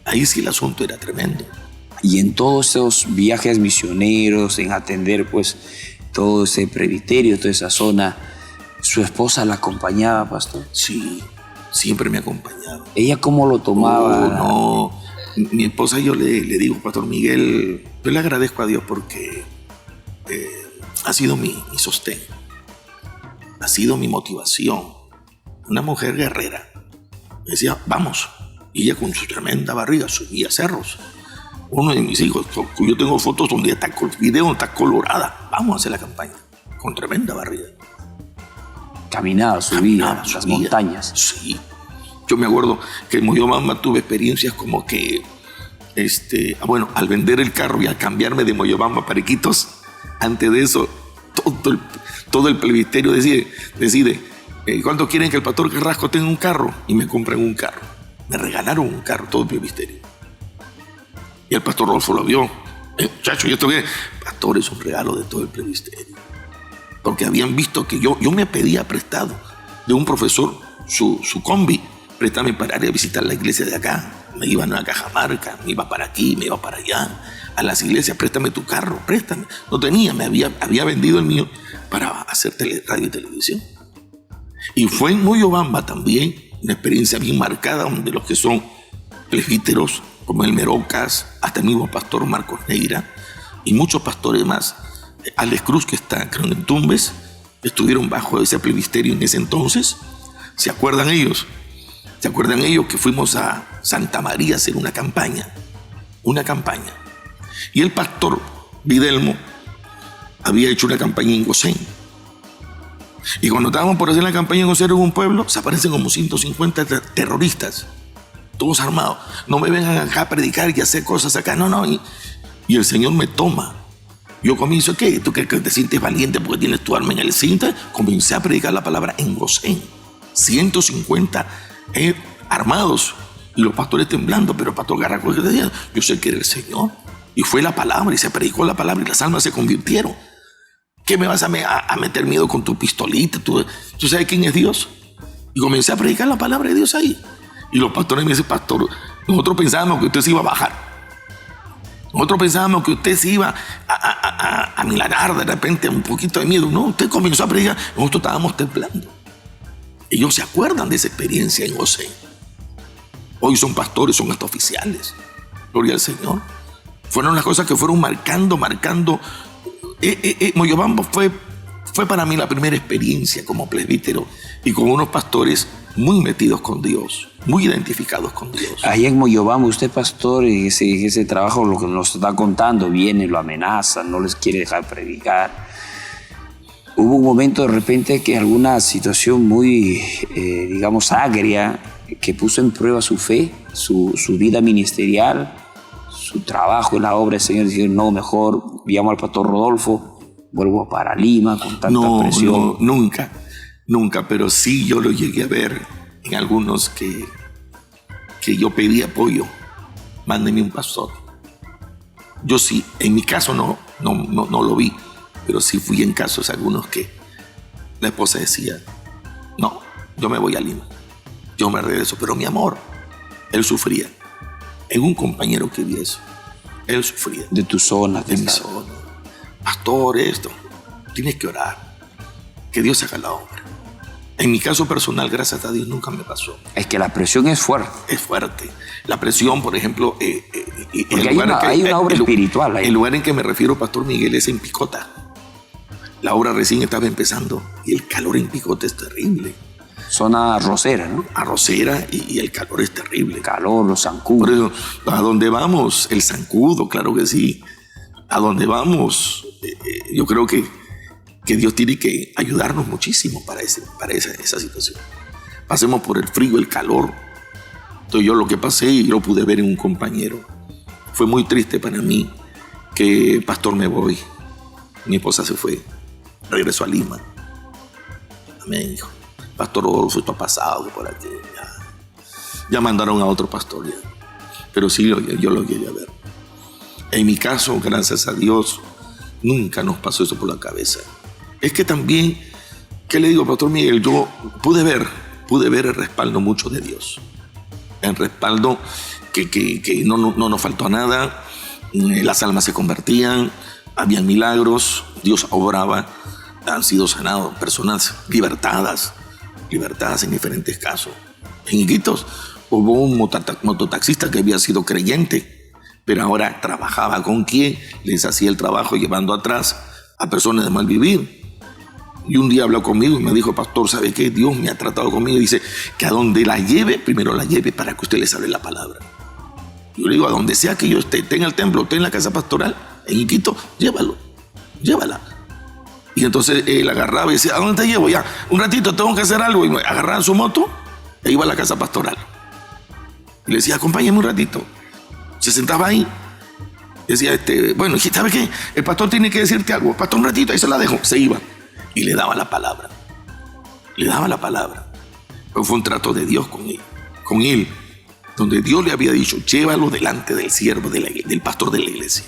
Ahí sí el asunto era tremendo. Y en todos esos viajes misioneros, en atender pues todo ese presbiterio, toda esa zona, ¿su esposa la acompañaba, pastor? Sí, siempre me acompañaba. ¿Ella cómo lo tomaba? No, mi esposa, yo le digo, Pastor Miguel, yo le agradezco a Dios porque ha sido mi sostén, ha sido mi motivación. Una mujer guerrera. Me decía, vamos. Y ella con su tremenda barriga subía cerros. Uno de mis hijos, yo tengo fotos donde está, video está colorada. Vamos a hacer la campaña. Con tremenda barriga. Caminaba, subía las montañas. Sí. Yo me acuerdo que en Moyobamba tuve experiencias como que, al vender el carro y al cambiarme de Moyobamba a Parequitos, antes de eso, Todo el presbiterio decide ¿cuánto quieren que el pastor Carrasco tenga un carro? Y me compran un carro. Me regalaron un carro, todo el presbiterio. Y el pastor Rodolfo lo vio. Muchacho, ¿y esto qué? Pastor, es un regalo de todo el presbiterio. Porque habían visto que yo me pedía prestado de un profesor su combi. Préstame para ir a visitar la iglesia de acá. Me iban a Cajamarca, me iba para aquí, me iba para allá. A las iglesias, préstame tu carro, préstame. No tenía, me había vendido el mío para hacer radio y televisión. Y fue en Moyobamba también una experiencia bien marcada, donde los que son presbíteros, como el Merocas, hasta el mismo pastor Marcos Neira, y muchos pastores más, Alex Cruz, que está creo en Tumbes, estuvieron bajo ese presbiterio en ese entonces. ¿Se acuerdan ellos? ¿Se acuerdan ellos que fuimos a Santa María a hacer una campaña? Una campaña. Y el pastor Videlmo había hecho una campaña en Gosén. Y cuando estábamos por hacer la campaña en Gosén en un pueblo, se aparecen como 150 terroristas, todos armados. No me vengan acá a predicar y hacer cosas acá. No. Y el Señor me toma. Yo comienzo, ¿qué? ¿Tú crees que te sientes valiente porque tienes tu arma en el cinto? Comencé a predicar la palabra en Gosén. 150 armados. Y los pastores temblando. Pero el pastor Carrasco decía, yo sé que era el Señor. Y fue la palabra, y se predicó la palabra, y las almas se convirtieron. ¿Qué me vas a meter miedo con tu pistolita? ¿Tú sabes quién es Dios? Y comencé a predicar la palabra de Dios ahí. Y los pastores me dicen, pastor, nosotros pensábamos que usted se iba a bajar. Nosotros pensábamos que usted se iba a milagrar de repente, un poquito de miedo. No, usted comenzó a predicar, nosotros estábamos temblando. Ellos se acuerdan de esa experiencia en Gosén. Hoy son pastores, son hasta oficiales. Gloria al Señor. Fueron las cosas que fueron marcando. Moyobamba fue para mí la primera experiencia como presbítero y con unos pastores muy metidos con Dios, muy identificados con Dios. Ahí en Moyobamba, usted, pastor, ese trabajo, lo que nos está contando, viene, lo amenaza, no les quiere dejar predicar. Hubo un momento de repente que alguna situación muy, digamos, agria, que puso en prueba su fe, su vida ministerial, su trabajo en la obra del Señor. Dijeron, no, mejor llamo al pastor Rodolfo, vuelvo para Lima con tanta presión. No, nunca, pero sí yo lo llegué a ver en algunos que yo pedí apoyo. Mándenme un pastor. Yo sí, en mi caso no lo vi, pero sí fui en casos algunos que la esposa decía, no, yo me voy a Lima, yo me regreso, pero mi amor, él sufría. En un compañero que vi eso, él sufría. De tu zona. De mi zona. Pastor, esto, tienes que orar, que Dios haga la obra. En mi caso personal, gracias a Dios, nunca me pasó. Es que la presión es fuerte. Es fuerte. La presión, por ejemplo, porque hay una obra espiritual ahí. El lugar en que me refiero, Pastor Miguel, es en Picota. La obra recién estaba empezando y el calor en Picota es terrible. Zona arrocera, ¿no? Arrocera y el calor es terrible. El calor, los zancudos. Por eso, ¿a dónde vamos? El zancudo, claro que sí. ¿A dónde vamos? Yo creo que Dios tiene que ayudarnos muchísimo para esa situación. Pasemos por el frío, el calor. Entonces yo lo que pasé y lo pude ver en un compañero. Fue muy triste para mí que, pastor, me voy. Mi esposa se fue. Regresó a Lima. Amén, hijo. Pastor Rodolfo, esto ha pasado por aquí. Ya mandaron a otro pastor ya. Pero sí, yo lo llegué a ver. En mi caso, gracias a Dios, nunca nos pasó eso por la cabeza. Es que también, ¿qué le digo, Pastor Miguel? Yo pude ver el respaldo mucho de Dios. El respaldo que no nos faltó nada. Las almas se convertían, habían milagros, Dios obraba, han sido sanados, personas libertadas en diferentes casos. En Iquitos hubo un mototaxista que había sido creyente, pero ahora trabajaba con quien les hacía el trabajo llevando atrás a personas de mal vivir. Y un día habló conmigo y me dijo, pastor, ¿sabe qué? Dios me ha tratado conmigo y dice que a donde la lleve, primero la lleve para que usted les hable la palabra. Yo le digo, a donde sea que yo esté en el templo, esté en la casa pastoral, en Iquitos, llévala. Y entonces él agarraba y decía, ¿a dónde te llevo? Ya, un ratito, tengo que hacer algo. Y me agarraba su moto e iba a la casa pastoral. Y le decía, acompáñame un ratito. Se sentaba ahí. Decía, bueno, ¿sabes qué? El pastor tiene que decirte algo. Pastor, un ratito, ahí se la dejo. Se iba. y le daba la palabra. Le daba la palabra. Pero fue un trato de Dios con él, donde Dios le había dicho, llévalo delante del siervo, del pastor de la iglesia.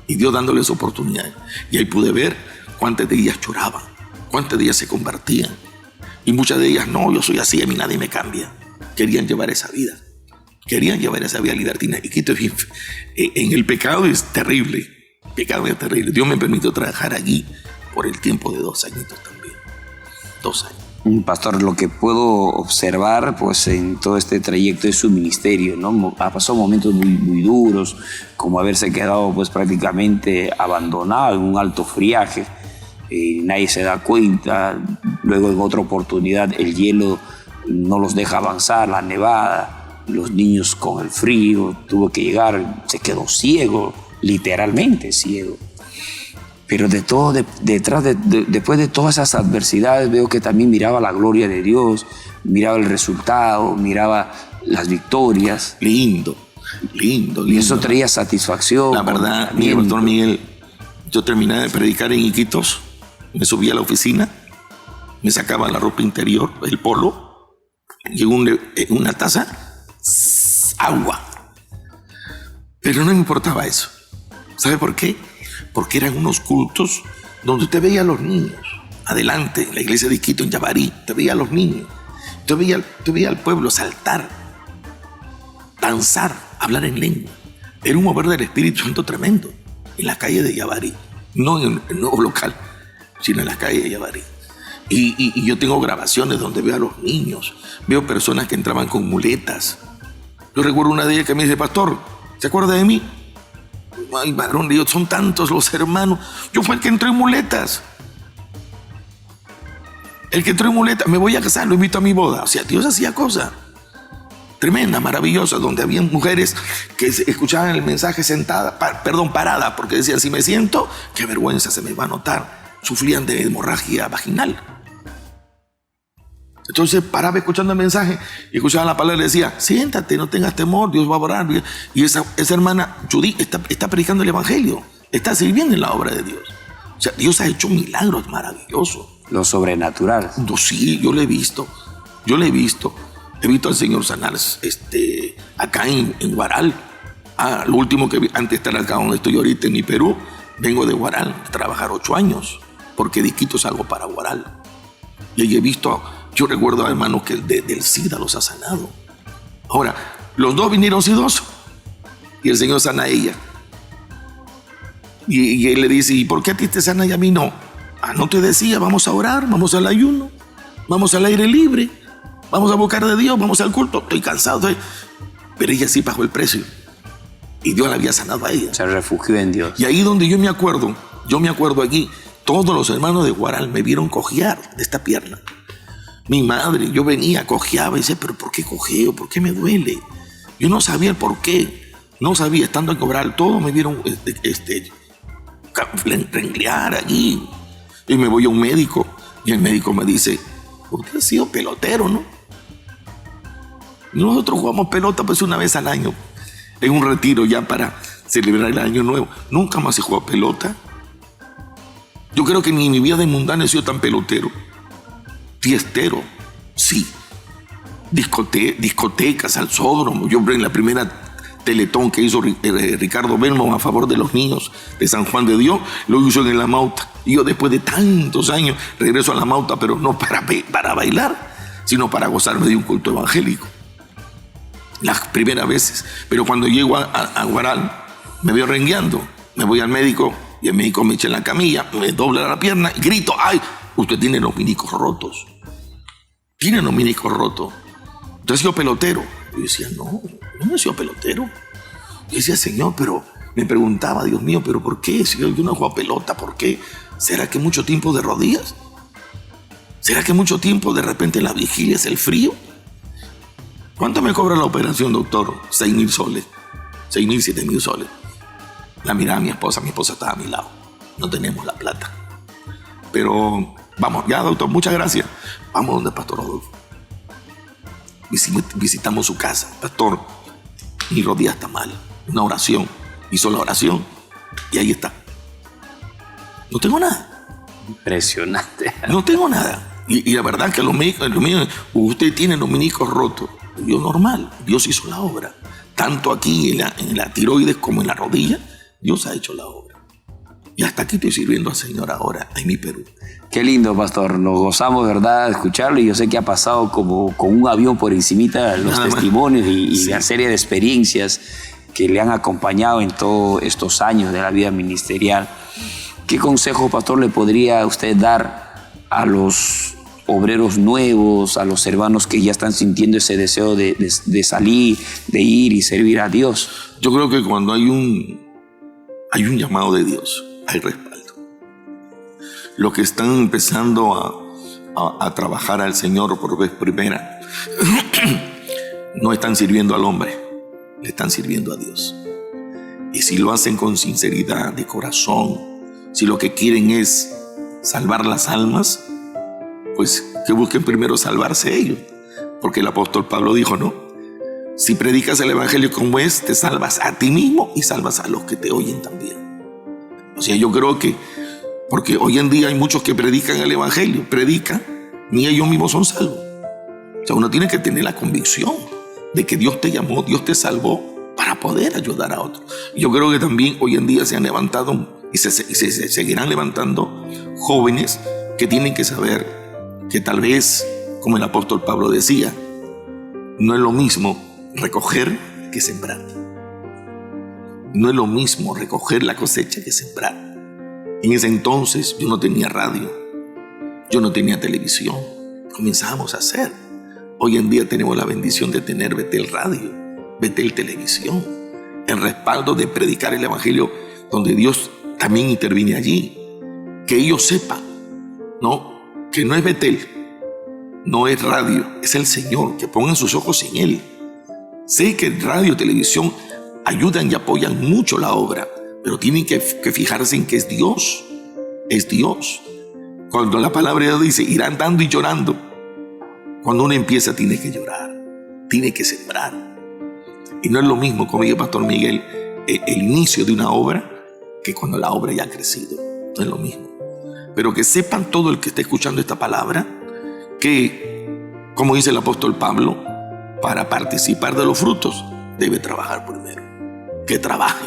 Y Dios dándole esa oportunidad. Y ahí pude ver cuántas de ellas lloraban, cuántas de ellas se convertían. Y muchas de ellas, no, yo soy así, a mí nadie me cambia. Querían llevar esa vida. Querían llevar esa vida libertina. Y Quito en el pecado es terrible. Pecado es terrible. Dios me permitió trabajar allí por el tiempo de 2 añitos también. 2 años. Pastor, lo que puedo observar pues, en todo este trayecto de su ministerio, ¿no? Ha pasado momentos muy, muy duros, como haberse quedado pues, prácticamente abandonado en un alto friaje. Nadie se da cuenta. Luego, en otra oportunidad, el hielo no los deja avanzar, la nevada, los niños con el frío, tuvo que llegar, se quedó ciego, literalmente ciego. Pero de todo, después de todas esas adversidades, veo que también miraba la gloria de Dios, miraba el resultado, miraba las victorias. Lindo. Y eso traía satisfacción. La verdad, mi pastor Miguel, yo terminé de predicar en Iquitos, me subí a la oficina, me sacaba la ropa interior, el polo, y en una taza, agua. Pero no me importaba eso. ¿Sabe por qué? Porque eran unos cultos donde usted veía a los niños. Adelante, en la iglesia de Iquitos, en Yavarí, te veía a los niños. Te veía al pueblo saltar, danzar, hablar en lengua. Era un mover del Espíritu Santo tremendo. En la calle de Yavarí. No en el nuevo local, sino en la calle de Yavarí. Y yo tengo grabaciones donde veo a los niños. Veo personas que entraban con muletas. Yo recuerdo una de ellas que me dice, pastor, ¿se acuerda de mí? Ay, varón, Dios, son tantos los hermanos. Yo fui el que entró en muletas. El que entró en muletas. Me voy a casar, lo invito a mi boda. O sea, Dios hacía cosas tremendas, maravillosas, donde había mujeres que escuchaban el mensaje parada, porque decían, si me siento, qué vergüenza, se me va a notar. Sufrían de hemorragia vaginal. Entonces paraba escuchando el mensaje y escuchaba la palabra y le decía, siéntate, no tengas temor, Dios va a orar. Y esa hermana Judy está predicando el evangelio, está sirviendo en la obra de Dios. O sea, Dios ha hecho milagros maravillosos. Lo sobrenatural. No, sí, yo lo he visto. He visto al Señor sanar acá en Huaral. Lo último que vi, antes de estar acá donde estoy ahorita en mi Perú, vengo de Huaral a trabajar 8 años, porque de Quito salgo para Huaral. Y ahí he visto... Yo recuerdo a hermanos que del SIDA los ha sanado. Ahora, los dos vinieron sidosos y el Señor sana a ella. Y él le dice, ¿y por qué a ti te sana y a mí no? No te decía, vamos a orar, vamos al ayuno, vamos al aire libre, vamos a buscar de Dios, vamos al culto. Estoy cansado. Pero ella sí pagó el precio. Y Dios la había sanado a ella. Se refugió en Dios. Y ahí donde yo me acuerdo aquí, todos los hermanos de Huaral me vieron cojear de esta pierna. Mi madre, yo venía, cojeaba y decía, pero ¿por qué cojeo? ¿Por qué me duele? Yo no sabía el por qué. No sabía, estando en Cobral, todos me vieron renglear allí. Y me voy a un médico y el médico me dice, usted ha sido pelotero, ¿no? Nosotros jugamos pelota pues una vez al año, en un retiro ya para celebrar el año nuevo. Nunca más se jugó pelota. Yo creo que ni en mi vida de mundana he sido tan pelotero. Fiestero, sí. Discotecas, salsódromo. Yo en la primera teletón que hizo Ricardo Belmont a favor de los niños de San Juan de Dios, lo hizo en La Mauta. Y yo después de tantos años regreso a La Mauta, pero no para bailar, sino para gozarme de un culto evangélico. Las primeras veces. Pero cuando llego a Huaral, me veo rengueando. Me voy al médico y el médico me echa en la camilla, me dobla la pierna y grito, ¡ay! Usted tiene los meniscos rotos. Tiene los meniscos rotos. Usted ha sido pelotero. Yo decía, no he sido pelotero. Yo decía, Señor, pero me preguntaba, Dios mío, ¿pero por qué? Si yo no juego pelota, ¿por qué? ¿Será que mucho tiempo de rodillas? ¿Será que mucho tiempo de repente en las vigilias el frío? ¿Cuánto me cobra la operación, doctor? 6,000 soles. 6,000, 7,000 soles. La miraba mi esposa estaba a mi lado. No tenemos la plata. Pero vamos, ya doctor, muchas gracias. Vamos donde el pastor Rodolfo. Visitamos su casa. Pastor, mi rodilla está mal. Una oración. Hizo la oración y ahí está. No tengo nada. Impresionante. No tengo nada. Y la verdad que los médicos, usted tiene los meniscos rotos. Yo normal, Dios hizo la obra. Tanto aquí en la tiroides como en la rodilla, Dios ha hecho la obra. Y hasta aquí estoy sirviendo al Señor ahora, en mi Perú. Qué lindo, pastor. Nos gozamos, ¿verdad?, de escucharlo. Y yo sé que ha pasado como con un avión por encimita los Nada testimonios y Sí. la serie de experiencias que le han acompañado en todos estos años de la vida ministerial. ¿Qué consejo, pastor, le podría usted dar a los obreros nuevos, a los hermanos que ya están sintiendo ese deseo de salir, de ir y servir a Dios? Yo creo que cuando hay un llamado de Dios, hay respaldo. Los que están empezando a trabajar al Señor por vez primera, no están sirviendo al hombre, le están sirviendo a Dios. Y si lo hacen con sinceridad, de corazón, si lo que quieren es salvar las almas, pues que busquen primero salvarse ellos. Porque el apóstol Pablo dijo, no, si predicas el evangelio como es, te salvas a ti mismo y salvas a los que te oyen también. O sea, yo creo que, porque hoy en día hay muchos que predican el evangelio, predican, ni ellos mismos son salvos. O sea, uno tiene que tener la convicción de que Dios te llamó, Dios te salvó para poder ayudar a otros. Yo creo que también hoy en día se han levantado y se seguirán levantando jóvenes que tienen que saber que tal vez, como el apóstol Pablo decía, no es lo mismo recoger que sembrar. No es lo mismo recoger la cosecha que sembrar. En ese entonces yo no tenía radio, yo no tenía televisión. Comenzamos a hacer. Hoy en día tenemos la bendición de tener Betel Radio, Betel Televisión, el respaldo de predicar el evangelio donde Dios también interviene allí. Que ellos sepan, ¿no?, que no es Betel, no es radio, es el Señor, que pongan sus ojos en Él. Sé que radio y televisión ayudan y apoyan mucho la obra, pero tienen que fijarse en que es Dios. Es Dios. Cuando la palabra de Dios dice, irán dando y llorando, cuando uno empieza tiene que llorar, tiene que sembrar. Y no es lo mismo, como dice Pastor Miguel, el inicio de una obra que cuando la obra ya ha crecido. No es lo mismo. Pero que sepan todo el que esté escuchando esta palabra, que, como dice el apóstol Pablo, para participar de los frutos debe trabajar primero. Que trabaje,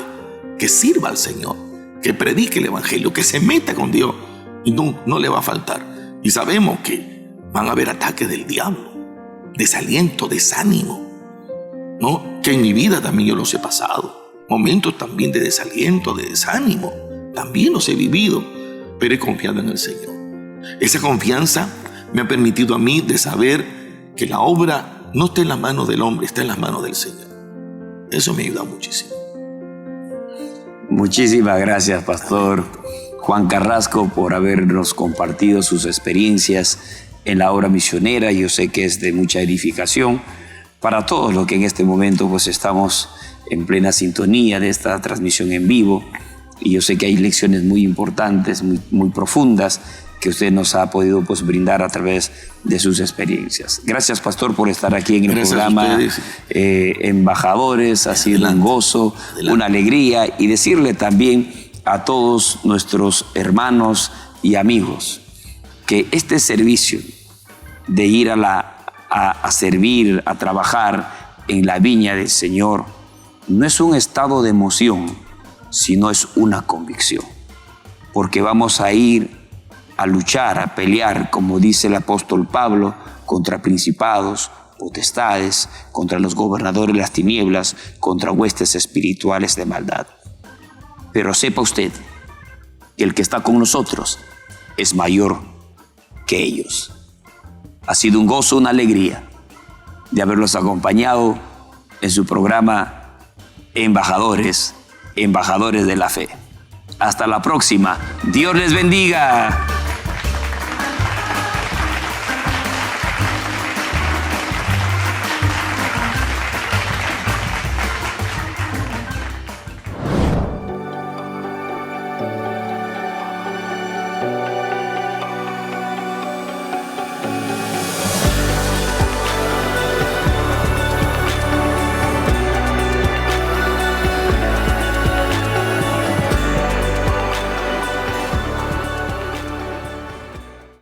que sirva al Señor, que predique el evangelio, que se meta con Dios y no le va a faltar. Y sabemos que van a haber ataques del diablo, desaliento, desánimo, ¿no? Que en mi vida también yo los he pasado, momentos también de desaliento, de desánimo, también los he vivido, pero he confiado en el Señor. Esa confianza me ha permitido a mí de saber que la obra no está en las manos del hombre, está en las manos del Señor. Eso me ayuda muchísimo. Muchísimas gracias, Pastor Juan Carrasco, por habernos compartido sus experiencias en la obra misionera. Yo sé que es de mucha edificación para todos los que en este momento pues estamos en plena sintonía de esta transmisión en vivo. Y yo sé que hay lecciones muy importantes, muy profundas, que usted nos ha podido pues brindar a través de sus experiencias. Gracias, Pastor, por estar aquí en el programa Embajadores. Ha sido un gozo, una alegría, y decirle también a todos nuestros hermanos y amigos que este servicio de ir a servir, a trabajar en la viña del Señor, no es un estado de emoción, sino es una convicción, porque vamos a ir a luchar, a pelear, como dice el apóstol Pablo, contra principados, potestades, contra los gobernadores de las tinieblas, contra huestes espirituales de maldad. Pero sepa usted que el que está con nosotros es mayor que ellos. Ha sido un gozo, una alegría de haberlos acompañado en su programa Embajadores de la Fe. Hasta la próxima. Dios les bendiga.